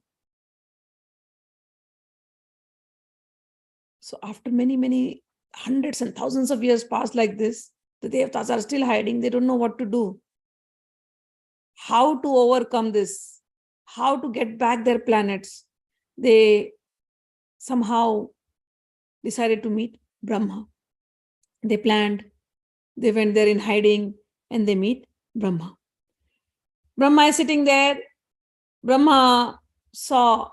So after many, many hundreds and thousands of years passed like this, the Devatas are still hiding. They don't know what to do. How to overcome this? How to get back their planets? They somehow decided to meet Brahma. They planned. They went there in hiding, and they meet Brahma. Brahma is sitting there. Brahma saw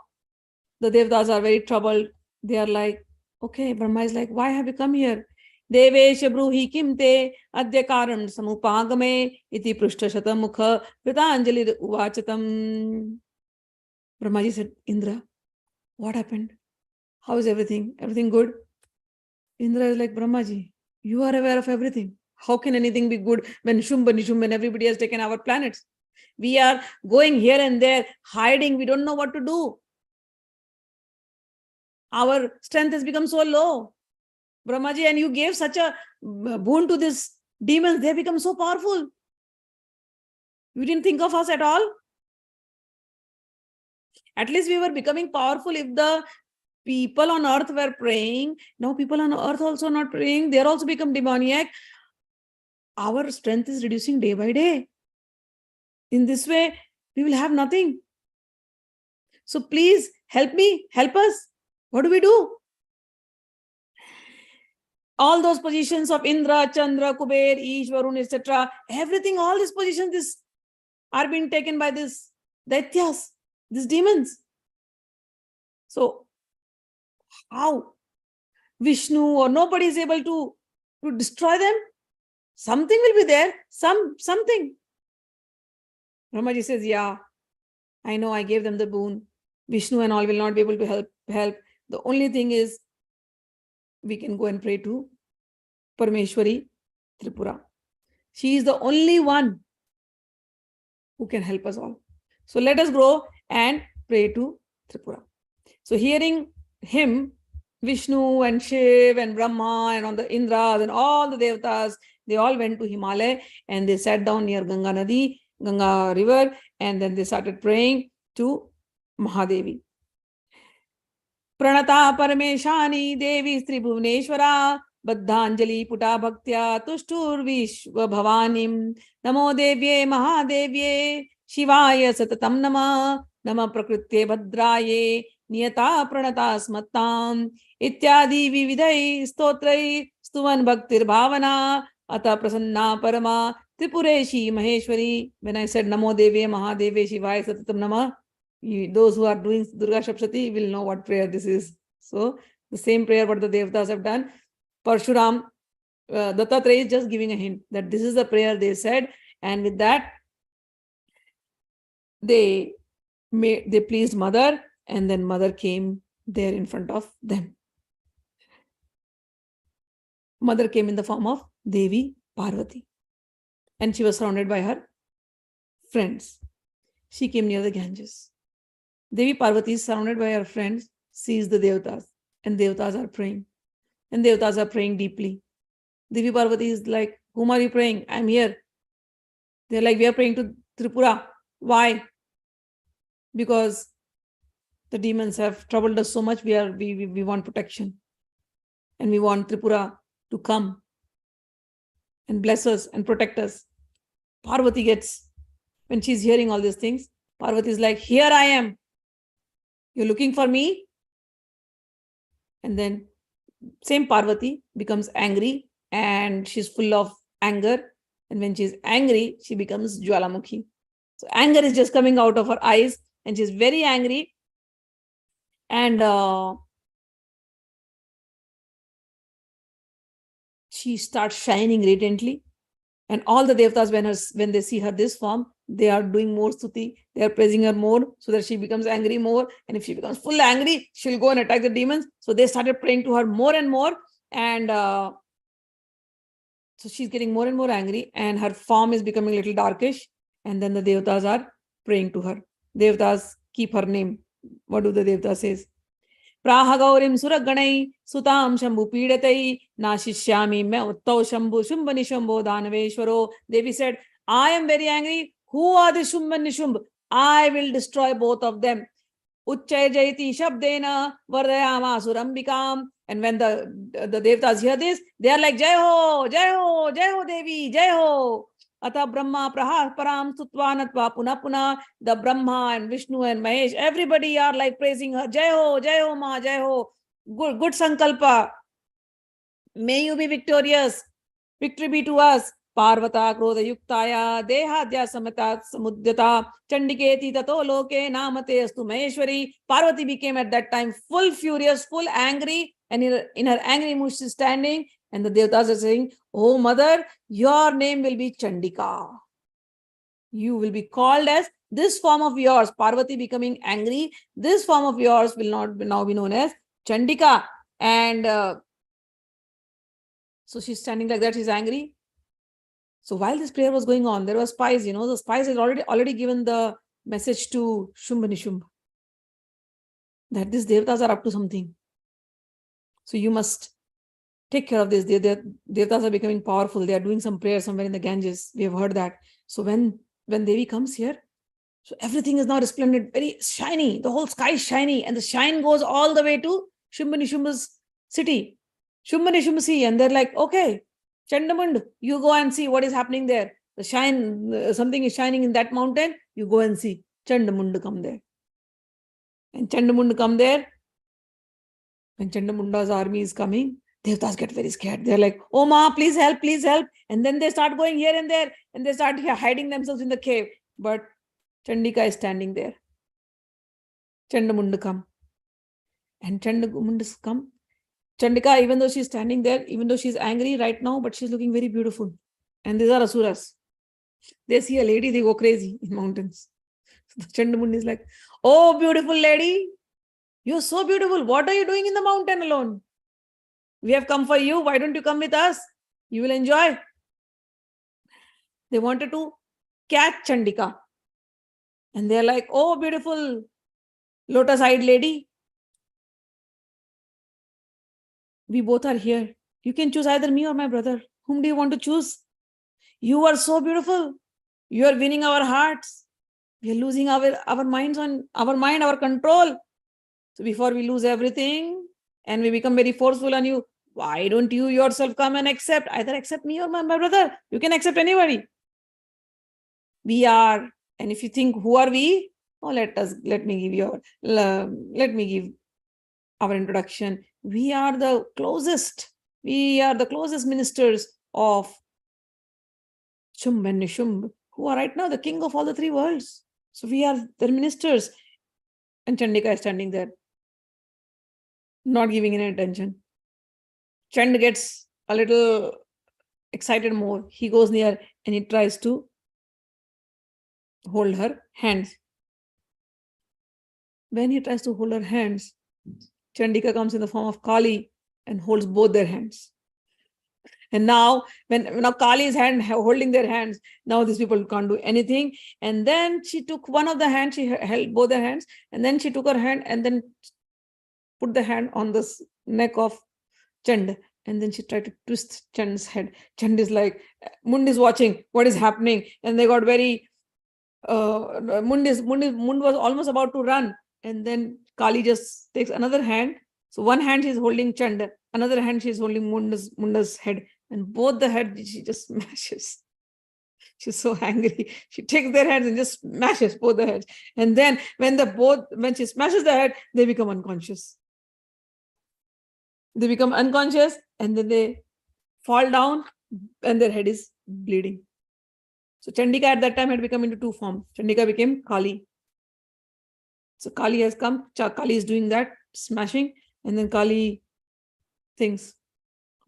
the Devatas are very troubled. They are like, okay, Brahma is like, why have you come here? Devesha bruhi kimte adyakaram samupagame iti prushta shatamukha kritanjali uvachatam. Brahmaji said, Indra, what happened? How is everything? Everything good? Indra is like, Brahmaji, you are aware of everything. How can anything be good when Shumbh and Nishumbh and everybody has taken our planets? We are going here and there, hiding. We don't know what to do. Our strength has become so low. Brahmaji, and you gave such a boon to these demons. They become so powerful. You didn't think of us at all. At least we were becoming powerful if the people on earth were praying. Now people on earth also not praying. They are also become demoniac. Our strength is reducing day by day. In this way, we will have nothing. So please help me, help us. What do we do? All those positions of Indra, Chandra, Kuber, Ish, Varun, etc., everything, all these positions are being taken by these Daityas, these demons. So how? Vishnu or nobody is able to destroy them? Something will be there, something. Brahmaji says, yeah, I know I gave them the boon. Vishnu and all will not be able to help. The only thing is, we can go and pray to Parameshwari Tripura. She is the only one who can help us all. So let us go and pray to Tripura. So hearing him, Vishnu and Shiv and Brahma and all the Indras and all the Devatas, they all went to Himalaya and they sat down near Ganga Nadi, Ganga river, and then they started praying to Mahadevi. Pranata Parameshani Devi Sri Bhuvaneshwara Baddhanjali Puta Bhaktya Tushtur Vishwa Bhavanim Namo Devye Mahadevye Shivaya Satatam Nama Nama Prakritye Bhadraye Niyata Pranata Smattam Ityadi Vividai Stotrai Stuvan Bhaktir Bhavana Ata Prasanna Parama Tripureshi Maheshwari. When I said Namo Devye Mahadevye Shivaya Satatam Nama, those who are doing Durga Shapshati will know what prayer this is. So the same prayer what the Devatas have done. Parshuram, Dattatreya is just giving a hint that this is the prayer they said, and with that they pleased mother, and then mother came there in front of them. Mother came in the form of Devi Parvati, and she was surrounded by her friends. She came near the Ganges. Devi Parvati is surrounded by her friends, sees the Devatas, and Devatas are praying. And Devatas are praying deeply. Devi Parvati is like, whom are you praying? I'm here. They're like, we are praying to Tripura. Why? Because the demons have troubled us so much, we want protection. And we want Tripura to come and bless us and protect us. Parvati gets, when she's hearing all these things, Parvati is like, here I am. You're looking for me? And then same Parvati becomes angry and she's full of anger. And when she's angry, she becomes Jwalamukhi. So anger is just coming out of her eyes and she's very angry. And she starts shining radiantly. And all the Devatas, when they see her this form, they are doing more stuti. They are praising her more so that she becomes angry more. And if she becomes full angry, she'll go and attack the demons. So they started praying to her more and more. And so she's getting more and more angry. And her form is becoming a little darkish. And then the Devatas are praying to her. Devatas keep her name. What do the Devatas say? Prahagaurim suraganai sutam shambhu pidatai nashishyami me uttau shambhu Shumbh and Nishumbh danaveshwaro. Devi said, I am very angry. Who are the Shumbh and Nishumbh? I will destroy both of them. Uchchay jaiti shabdena vardayama surambikam. And when the Devatas hear this, they are like, Jai ho, Jai ho, Jai ho Devi, Jai ho. Ata Brahma param stutvanatva puna puna. The Brahma and Vishnu and Mahesh, everybody are like praising her. Jai ho Ma, Jai ho. Good sankalpa. May you be victorious. Victory be to us. Parvata krodha yuktaya dehadya samata samudyata chandiketi tato loke namate astu Maheshwari. Parvati became at that time full furious, full angry, and in her angry mood she's standing. And the Devatas are saying, oh mother, your name will be Chandika. You will be called as this form of yours. Parvati becoming angry. This form of yours will now be known as Chandika. And so she's standing like that. She's angry. So while this prayer was going on, there were spies. The spies had already given the message to Shumbh and Nishumbh that these Devatas are up to something. So you must take care of this. The Devatas are becoming powerful. They are doing some prayer somewhere in the Ganges. We have heard that. So when Devi comes here, so everything is now resplendent, very shiny. The whole sky is shiny. And the shine goes all the way to Shumbh and Nishumbh's city. Shumbh and Nishumbh see. And they're like, okay, Chandamund, you go and see what is happening there. The shine, something is shining in that mountain. You go and see. Chandamund come there. And Chandamund come there. When Chandamunda's army is coming, Devatas get very scared. They're like, oh Ma, please help, please help. And then they start going here and there and they start hiding themselves in the cave. But Chandika is standing there. Chandamunda come. And Chandamundas come. Chandika, even though she's standing there, even though she's angry right now, but she's looking very beautiful. And these are asuras. They see a lady, they go crazy in mountains. So Chandamunda is like, oh, beautiful lady, you're so beautiful. What are you doing in the mountain alone? We have come for you. Why don't you come with us? You will enjoy. They wanted to catch Chandika. And they're like, oh, beautiful lotus-eyed lady. We both are here. You can choose either me or my brother. Whom do you want to choose? You are so beautiful. You are winning our hearts. We are losing our minds on our mind, our control. So before we lose everything and we become very forceful on you, why don't you yourself come and accept? Either accept me or my brother. You can accept anybody. We are, and if you think, who are we? Oh, let me give our introduction. We are the closest. We are the closest ministers of Shumbh and Nishumbh, who are right now the king of all the three worlds. So we are their ministers. And Chandika is standing there, not giving any attention. Chand gets a little excited more. He goes near and he tries to hold her hands. When he tries to hold her hands, Chandika comes in the form of Kali and holds both their hands. And now, when Kali is holding their hands, now these people can't do anything. And then she took one of the hands, she held both their hands, and then she took her hand and then put the hand on the neck of Chand. And then she tried to twist Chand's head. Chand is like, Mund is watching what is happening. And they got very, Mund was almost about to run. And then Kali just takes another hand. So one hand she's holding Chand, another hand she's holding Munda's head. And both the head, she just smashes. She's so angry. She takes their hands and just smashes both the heads. And then when she smashes the head, they become unconscious. They become unconscious and then they fall down and their head is bleeding. So Chandika at that time had become into two forms. Chandika became Kali. So Kali has come, Kali is doing that, smashing, and then Kali thinks,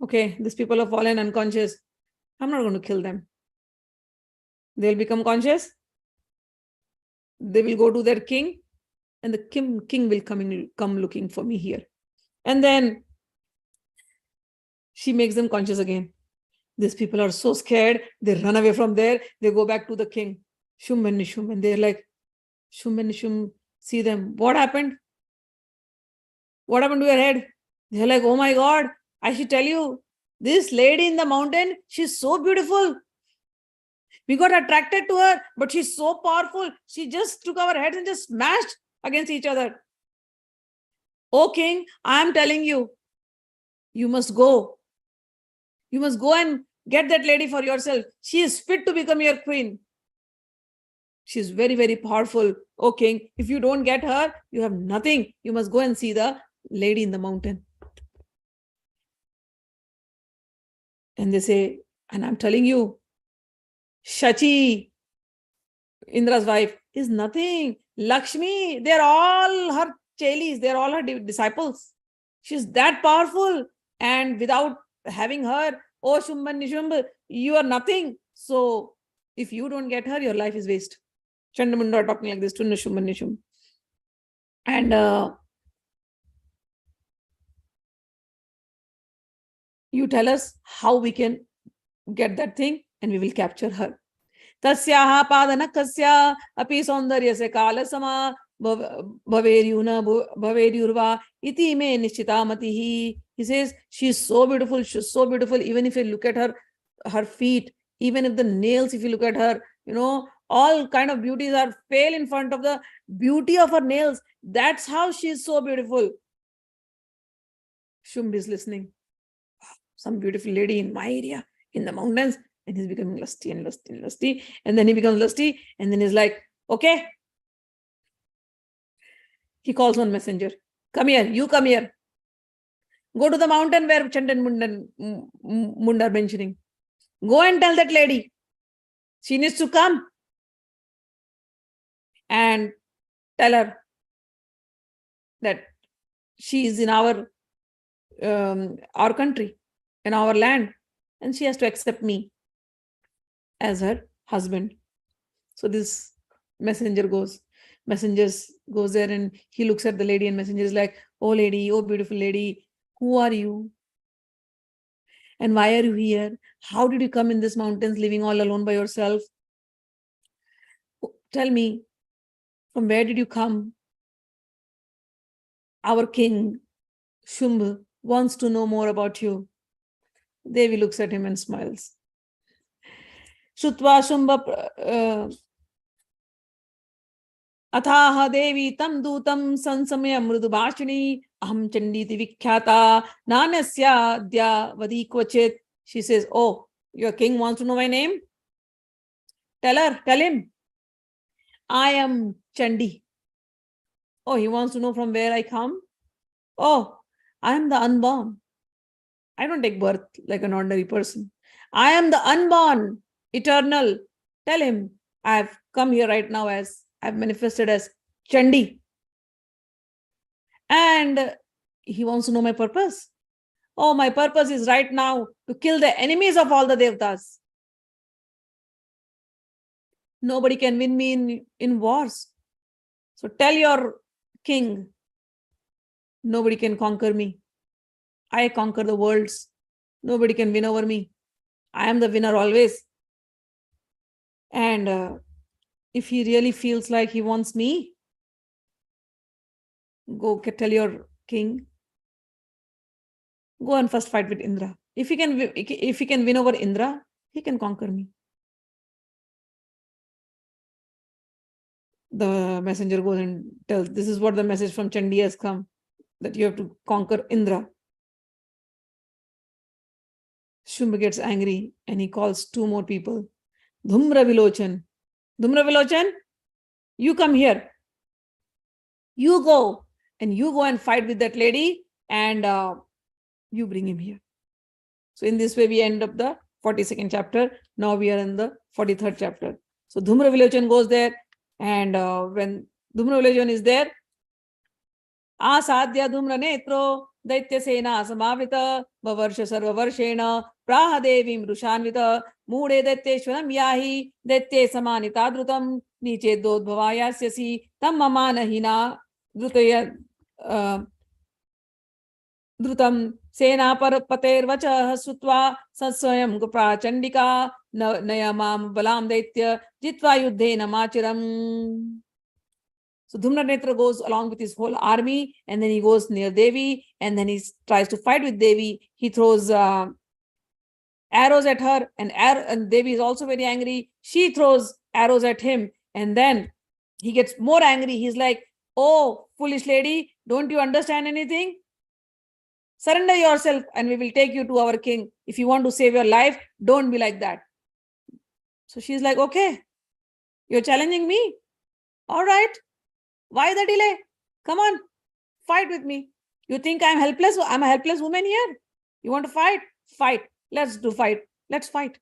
okay, these people have fallen unconscious. I'm not going to kill them. They'll become conscious. They will go to their king, and the king will come looking for me here. And then she makes them conscious again. These people are so scared. They run away from there. They go back to the king, Shumbh and Nishumbh, and they're like, Shumbh and Nishumbh see them. What happened? What happened to your head? They're like, oh my God, I should tell you, this lady in the mountain, she's so beautiful. We got attracted to her, but she's so powerful. She just took our heads and just smashed against each other. Oh king, I am telling you, you must go. You must go and get that lady for yourself. She is fit to become your queen. She is very, very powerful. Oh king, if you don't get her, you have nothing. You must go and see the lady in the mountain. And they say, and I'm telling you, Shachi, Indra's wife, is nothing. Lakshmi, they're all her chelis, they're all her disciples. She's that powerful. And without having her, oh Shumbh and Nishumbh, you are nothing. So if you don't get her, your life is waste. Chandamunda are talking like this to Shumbh and Nishumbh. And you tell us how we can get that thing and we will capture her. Tasyaha padanakasya api saundaryasya kalasama bhaveryurva iti me nishchitamatihi. He says, she's so beautiful, even if you look at her feet, even if the nails, if you look at her, all kind of beauties are pale in front of the beauty of her nails. That's how she's so beautiful. Shumbh is listening. Some beautiful lady in my area, in the mountains, and he's becoming lusty and lusty and lusty. And then he becomes lusty, and then he's like, okay. He calls one messenger. Come here, you come here. Go to the mountain where Chand and Munda are mentioning. Go and tell that lady. She needs to come. And tell her that she is in our country, in our land, and she has to accept me as her husband. So this messenger goes there, and he looks at the lady, and messenger is like, oh lady, oh beautiful lady, who are you? And why are you here? How did you come in these mountains living all alone by yourself? Tell me, from where did you come? Our king, Shumbh, wants to know more about you. Devi looks at him and smiles. Shutva Shumbha Athaha Devi tam dutam sansamaya mrudubhashini aham chanditi vikhyata nanasya dya vadi kvachit. She says, oh, your king wants to know my name? Tell him. I am Chandi. Oh, he wants to know from where I come? Oh, I am the unborn. I don't take birth like an ordinary person. I am the unborn, eternal. Tell him, I've come here right now as I've manifested as Chandi. And he wants to know my purpose. Oh, my purpose is right now to kill the enemies of all the devtas. Nobody can win me in wars. So tell your king, nobody can conquer me. I conquer the worlds. Nobody can win over me. I am the winner always. And if he really feels like he wants me, go tell your king, go and first fight with Indra. If he can win over Indra, he can conquer me. The messenger goes and tells, this is what the message from Chandi has come, that you have to conquer Indra. Shumbh gets angry and he calls two more people. Dhumra Vilochan, you come here. You go and fight with that lady, and you bring him here. So in this way, we end up the 42nd chapter. Now we are in the 43rd chapter. So Dhumra Vilochan goes there, and when Dhumra Vilochan is there, Asadhya Dhumra Netro Daitya Sena Samavita Bavarsha Sarvavarshena Praha Devim Rushanvita Mude Datyeshwaram Yahi Datye Samanita Drutam Niche Dodbhavayasyasi Tam Mamana Hina Drutaya Drutam Sena Parapater Vacha Sutva Satswayam Gopra Chandika Nayamam Balam Daitya Jitva Yuddhe Namachiram. So Dhumra Netra goes along with his whole army, and then he goes near Devi, and then he tries to fight with Devi. He throws arrows at her, and Devi is also very angry. She throws arrows at him, and then he gets more angry. He's like, "Oh, foolish lady, don't you understand anything? Surrender yourself and we will take you to our king. If you want to save your life, don't be like that." So she's like, "Okay, you're challenging me? All right. Why the delay? Come on, fight with me. You think I'm helpless? I'm a helpless woman here. You want to fight? Fight. Let's fight. Let's fight."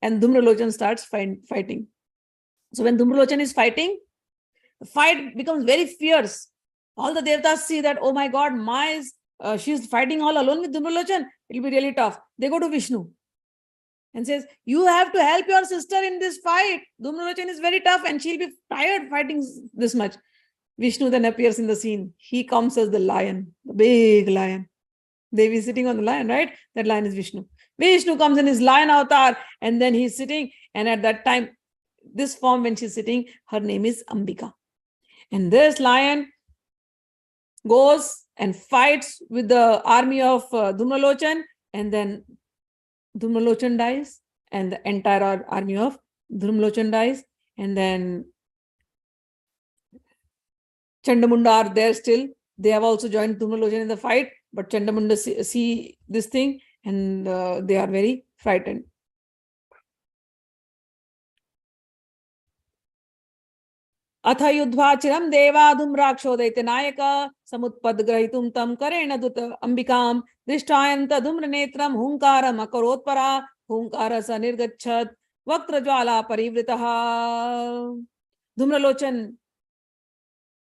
And Dhumralochan starts fighting. So when Dhumralochan is fighting, the fight becomes very fierce. All the Devatas see that, oh my God, she's fighting all alone with Dhumralochan. It'll be really tough. They go to Vishnu and says, "You have to help your sister in this fight. Dhumralochan is very tough and she'll be tired fighting this much." Vishnu then appears in the scene. He comes as the lion, the big lion. Devi is sitting on the lion, right? That lion is Vishnu. Vishnu comes in his lion avatar, and then he's sitting. And at that time, this form, when she's sitting, her name is Ambika. And this lion goes and fights with the army of Dhumralochan, and then Dhumralochan dies, and the entire army of Dhumralochan dies, and then Chandamunda are there still. They have also joined Dhumralochan in the fight, but Chandamunda see this thing, and they are very frightened. Atha yudhvachiram deva dhumraksho daitanayaka samutpadgrahitum tam karena duta ambikam drishtayanta dhumranetram hunkaram akarotpara hunkara sa nirgachat vaktrajwala parivritaha. Dhumralochan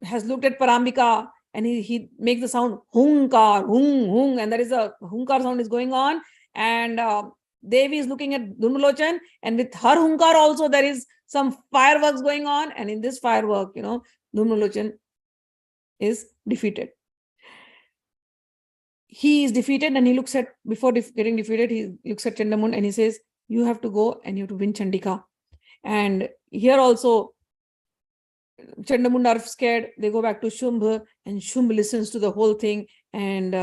has looked at Parambika, and he makes the sound hunkar, hung, and there is a hunkar sound is going on, and Devi is looking at Dhumralochan, and with her hunkar also there is some fireworks going on, and in this firework, Dhumralochan is defeated. He is defeated, and he looks at, before getting defeated, he looks at Chandamund and he says, "You have to go and you have to win Chandika." And here also, Chandamund are scared. They go back to Shumbh, and Shumbh listens to the whole thing. And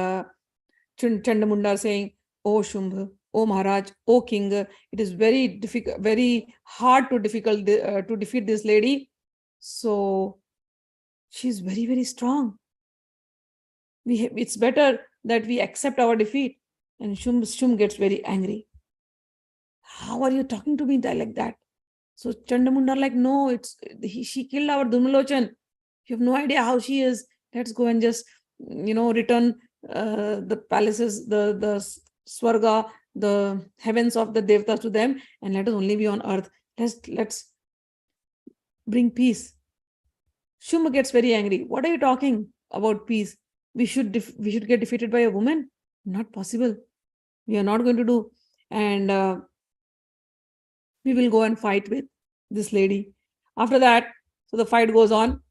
Chandamund are saying, "Oh Shumbh, oh Maharaj, oh King, it is very difficult, very hard to defeat this lady. So she's very, very strong. It's better that we accept our defeat." And Shumbh gets very angry. "How are you talking to me like that?" So Chandamund are like, "No, she killed our Dhumralochan. You have no idea how she is. Let's go and just, return the palaces, the Swarga, the heavens of the Devatas to them, and let us only be on earth. Let's bring peace." Shumbh gets very angry. "What are you talking about peace? We should get defeated by a woman? Not possible. We are not going to do. And we will go and fight with this lady." After that, so the fight goes on.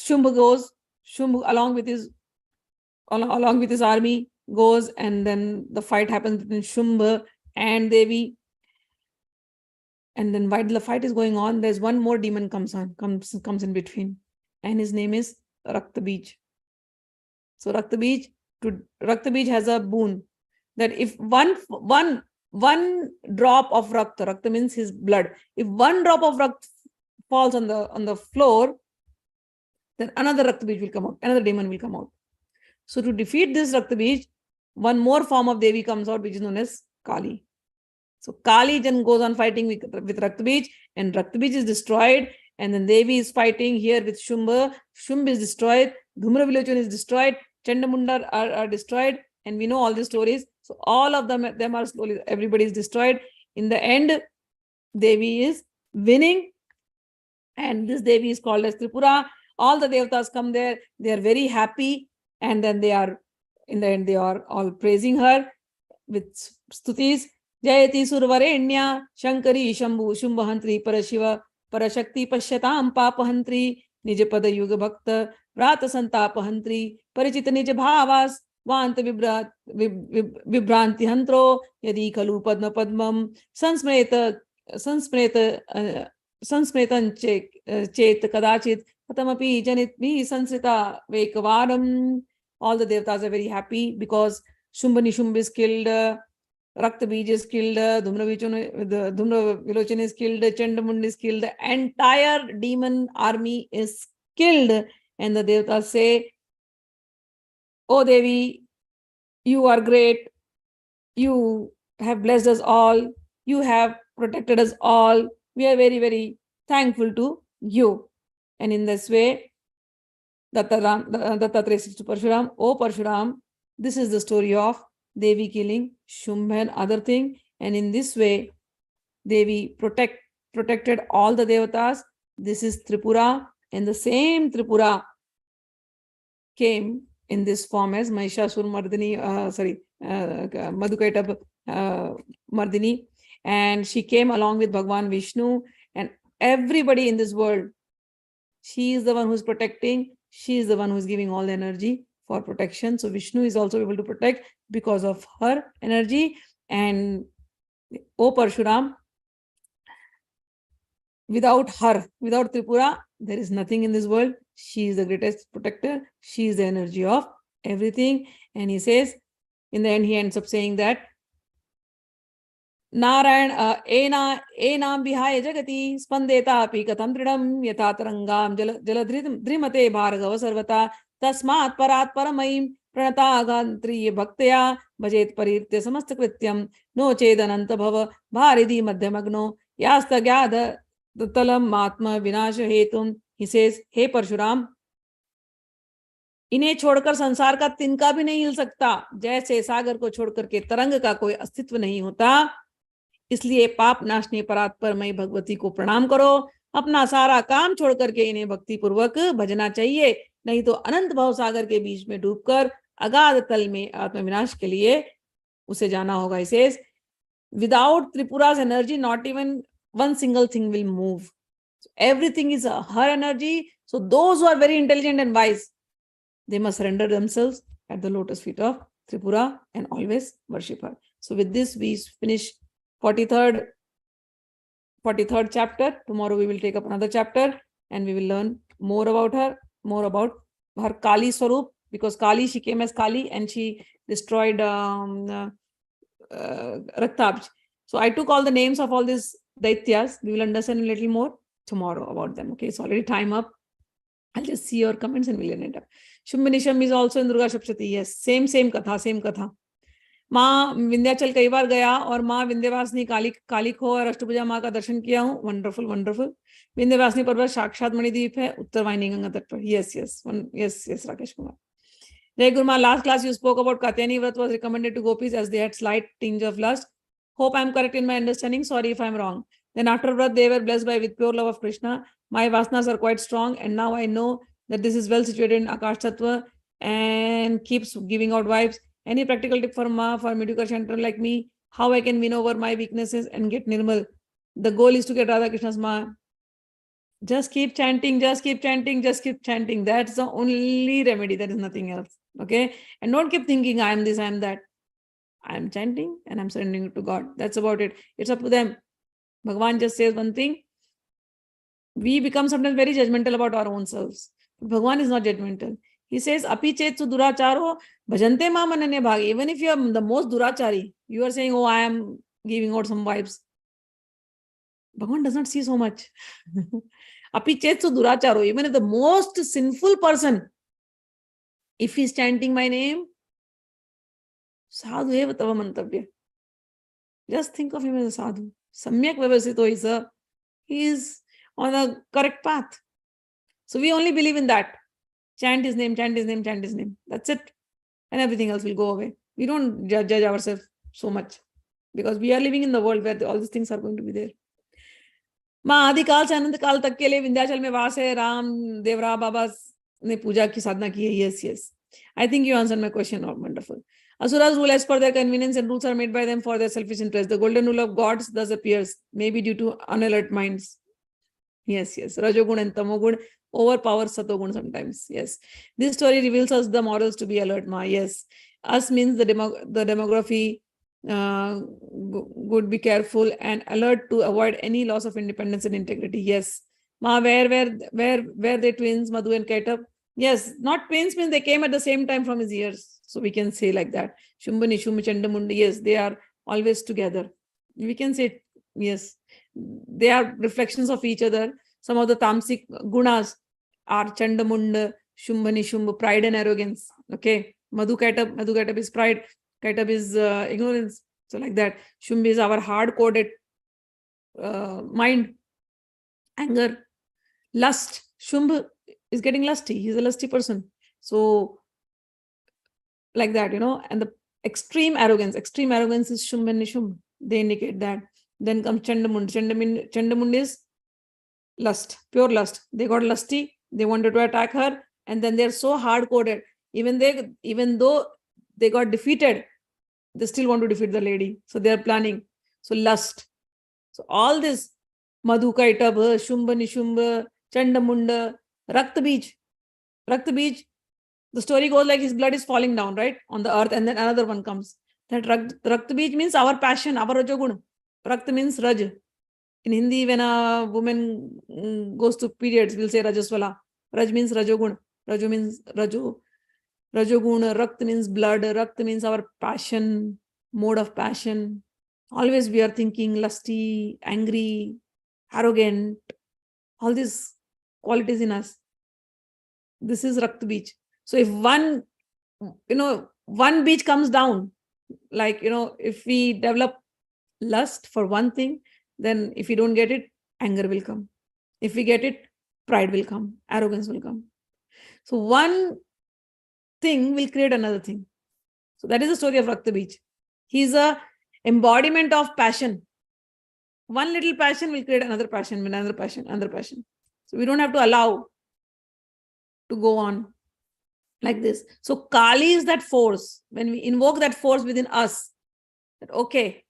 Shumbh along with his army goes, and then the fight happens between Shumbh and Devi. And then while the fight is going on, there's one more demon comes in between, and his name is Raktabij. So Raktabij has a boon that if one drop of Rakta means his blood, if one drop of Rakta falls on the floor, then another Raktabij will come out, another demon will come out. So to defeat this Raktabij, one more form of Devi comes out, which is known as Kali. So Kali then goes on fighting with Raktabij, and Raktabij is destroyed, and then Devi is fighting here with Shumbh. Shumbh is destroyed, Dhumra Vilochan is destroyed, Chandamunda are destroyed, and we know all the stories. So all of them are slowly, everybody is destroyed. In the end, Devi is winning. And this Devi is called as Tripura. All the Devatas come there. They are very happy. And then in the end, they are all praising her with stutis. Jayati Survarenya, Shankari, Shambhu, Shumbhantri, Parashiva, Parashakti, Pashyatam, Papahantri, Nijapada Yuga Bhakta, Vrata Santapahantri, Parichita Nija Bhavas, Vanta Vibranti Hantro, Yadi Kalu Padma Padmam, Sansmreta Sansmretan Chet Kadachit, Patamapi Janit Mi Sansrita Vekavaram. All the Devatas are very happy because Shumbh and Nishumbh is killed, Rakta Bij is killed, Dhumra Vilochan is killed, Chandamund is killed, the entire demon army is killed. And the Devatas say, "Oh Devi, you are great. You have blessed us all. You have protected us all. We are very, very thankful to you." And in this way, Dattatreya says to Parshuram, "Oh Parshuram, this is the story of Devi killing Shumbh and other thing." And in this way, Devi protected all the Devatas. This is Tripura. And the same Tripura came in this form as Mahishasur Mardini, Madhukaitab Mardini. And she came along with Bhagwan Vishnu and everybody in this world. She is the one who's protecting. She is the one who's giving all the energy for protection. So Vishnu is also able to protect because of her energy. And O Parshuram, without her, without Tripura, there is nothing in this world. She is the greatest protector. She is the energy of everything. And he says, in the end, he ends up saying that Narayan enam vihaya jagati spandeta api katham tridam yatha tarangam jaladrimate bhargava sarvata tasmat parat paramayim pranata agantri bhaktaya bhajet parirtya samasta krityam no chedananta bhava bharidi madhyamagno yasta gyada talam matma vinasha hetum. He says, "Hey Parshuram, इन्हें छोड़कर संसार का तिनका भी नहीं हिल सकता, जैसे सागर को छोड़कर के तरंग का कोई अस्तित्व नहीं होता। इसलिए पाप नाशनी परात्परमयी भगवती को प्रणाम करो। अपना सारा काम छोड़ करके इन्हें भक्ति पूर्वक भजना चाहिए, नहीं तो अनंत भव सागर के बीच में डूबकर अगाध तल में आत्मविनाश के लिए उसे जाना होगा." He says, without Tripura's energy, not even one single thing will move. So everything is her energy. So those who are very intelligent and wise, they must surrender themselves at the lotus feet of Tripura and always worship her. So with this, we finish 43rd chapter. Tomorrow we will take up another chapter and we will learn more about her, more about her Kali Swarup, because Kali, she came as Kali and she destroyed Raktabj. So I took all the names of all these Daityas. We will understand a little more tomorrow about them. Okay, it's already time up. I'll just see your comments and we'll end up. Shumbh and Nishumbh is also in Durga Shapshati. Yes, same katha. माँ विंध्याचल कई बार गया और माँ विंध्यवासिनी काली खो और अष्टभुजा माँ का दर्शन किया हूँ. वंडरफुल. विंध्यवासिनी पर्वत साक्षात मणिद्वीप है उत्तर वाहिनी गंगा तट पर. Yes, Rakesh Kumar. Jai Guru Maa, last class you spoke about Katyayani Vrat was recommended to Gopis as they had slight tinge of lust. Hope I am correct in my understanding. Sorry if I am wrong. Then after Vrat they were blessed with pure love of Krishna. My vasanas are quite strong and now I know that this is well situated in Akash Tattva and keeps giving out vibes. Any practical tip for Ma, for mediocre chanter like me, how I can win over my weaknesses and get nirmal? The goal is to get Radha Krishna's Ma. Just keep chanting. That's the only remedy. There is nothing else. Okay? And don't keep thinking, I am this, I am that. I am chanting and I'm surrendering it to God. That's about it. It's up to them. Bhagavan just says one thing. We become sometimes very judgmental about our own selves. Bhagavan is not judgmental. He says, Api chetsu duracharo bhajante ma manane bhag. Even if you are the most durachari, you are saying, oh, I am giving out some vibes. Bhagavan does not see so much. Api chetsu duracharo. Even if the most sinful person, if he is chanting my name, sadhu eva tava mantavya. Just think of him as a sadhu. Samyak vyavasito is he is on a correct path. So we only believe in that. Chant his name. That's it. And everything else will go away. We don't judge ourselves so much because we are living in the world where all these things are going to be there. माँ आदिकाल से अनंत काल तक के लिए विंध्याचल में वास है. राम देवरा बाबा ने पूजा की साधना की है. Yes. I think you answered my question. Oh, wonderful. Asuras rule as per their convenience and rules are made by them for their selfish interest. The golden rule of gods thus appears, maybe due to unalert minds. Yes. Rajogun and Tamogun overpower Satogun sometimes. Yes. This story reveals us the morals to be alert, Ma. Yes. Us means the demography. Would be careful and alert to avoid any loss of independence and integrity. Yes. Ma, where they twins, Madhu and Ketab? Yes, not twins means they came at the same time from his ears. So we can say like that. Shumbh and Nishumbh, Chandamundi, yes, they are always together. We can say, yes, they are reflections of each other. Some of the tamasic gunas are Chandamunda, Shumbh and Nishumbh, pride and arrogance. Okay. Madhu Ketab is pride. Ketab is ignorance. So like that. Shumbh is our hard-coded mind. Anger. Lust. Shumbh is getting lusty. He's a lusty person. So like that, and the extreme arrogance is Shumbh and Nishumbh. They indicate that. Then comes Chandamund. Chandamund is lust, pure lust. They got lusty. They wanted to attack her. And then they're so hard-coded. Even though they got defeated, they still want to defeat the lady. So they are planning. So lust. So all this, Madhu Ketab, Shumbh, Nishumbh, Chandamunda, Raktabij. The story goes like his blood is falling down, right, on the earth, and then another one comes. That Raktabij means our passion, our Rajogun. Rakt means Raj. In Hindi, when a woman goes to periods, we'll say Rajaswala. Raj means Rajogun. Raju means Raju. Rajoguna, Rakt means blood. Rakt means our passion, mode of passion. Always we are thinking lusty, angry, arrogant. All these qualities in us. This is Rakt Beach. So if one beach comes down, like, if we develop lust for one thing, then if we don't get it, anger will come. If we get it, pride will come, arrogance will come. So one thing will create another thing. So that is the story of Rakta Beach. He's a embodiment of passion. One little passion will create another passion, another passion, another passion. So we don't have to allow to go on like this. So Kali is that force. When we invoke that force within us, that okay,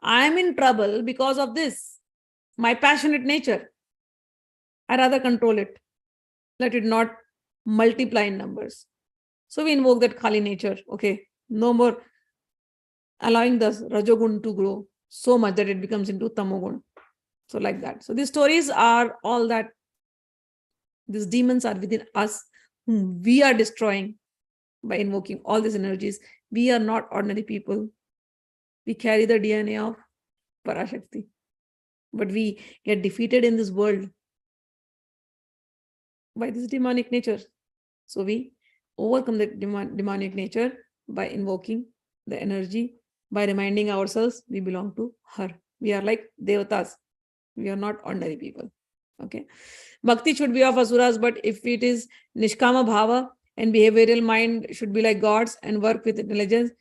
I'm in trouble because of this, my passionate nature. I rather control it. Let it not multiply in numbers. So we invoke that Kali nature. Okay, no more allowing the Rajogun to grow so much that it becomes into Tamogun. So like that. So these stories are all that these demons are within us, whom we are destroying by invoking all these energies. We are not ordinary people. We carry the DNA of Parashakti. But we get defeated in this world by this demonic nature. So we overcome the demonic nature by invoking the energy, by reminding ourselves we belong to her. We are like devatas. We are not ordinary people. Okay. Bhakti should be of asuras, but if it is nishkama bhava and behavioral mind should be like gods and work with intelligence,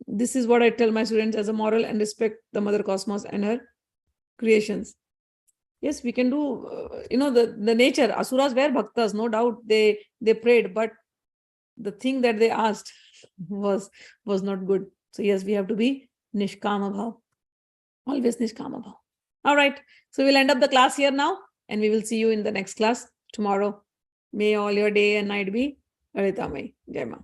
this is what I tell my students as a moral and respect the Mother Cosmos and her creations. Yes, we can do, the nature. Asuras were bhaktas, no doubt. They prayed, but the thing that they asked was not good. So yes, we have to be nishkama bhav. Always nishkama bhav. All right. So we'll end up the class here now, and we will see you in the next class tomorrow. May all your day and night be Haritayana. Jai Maa.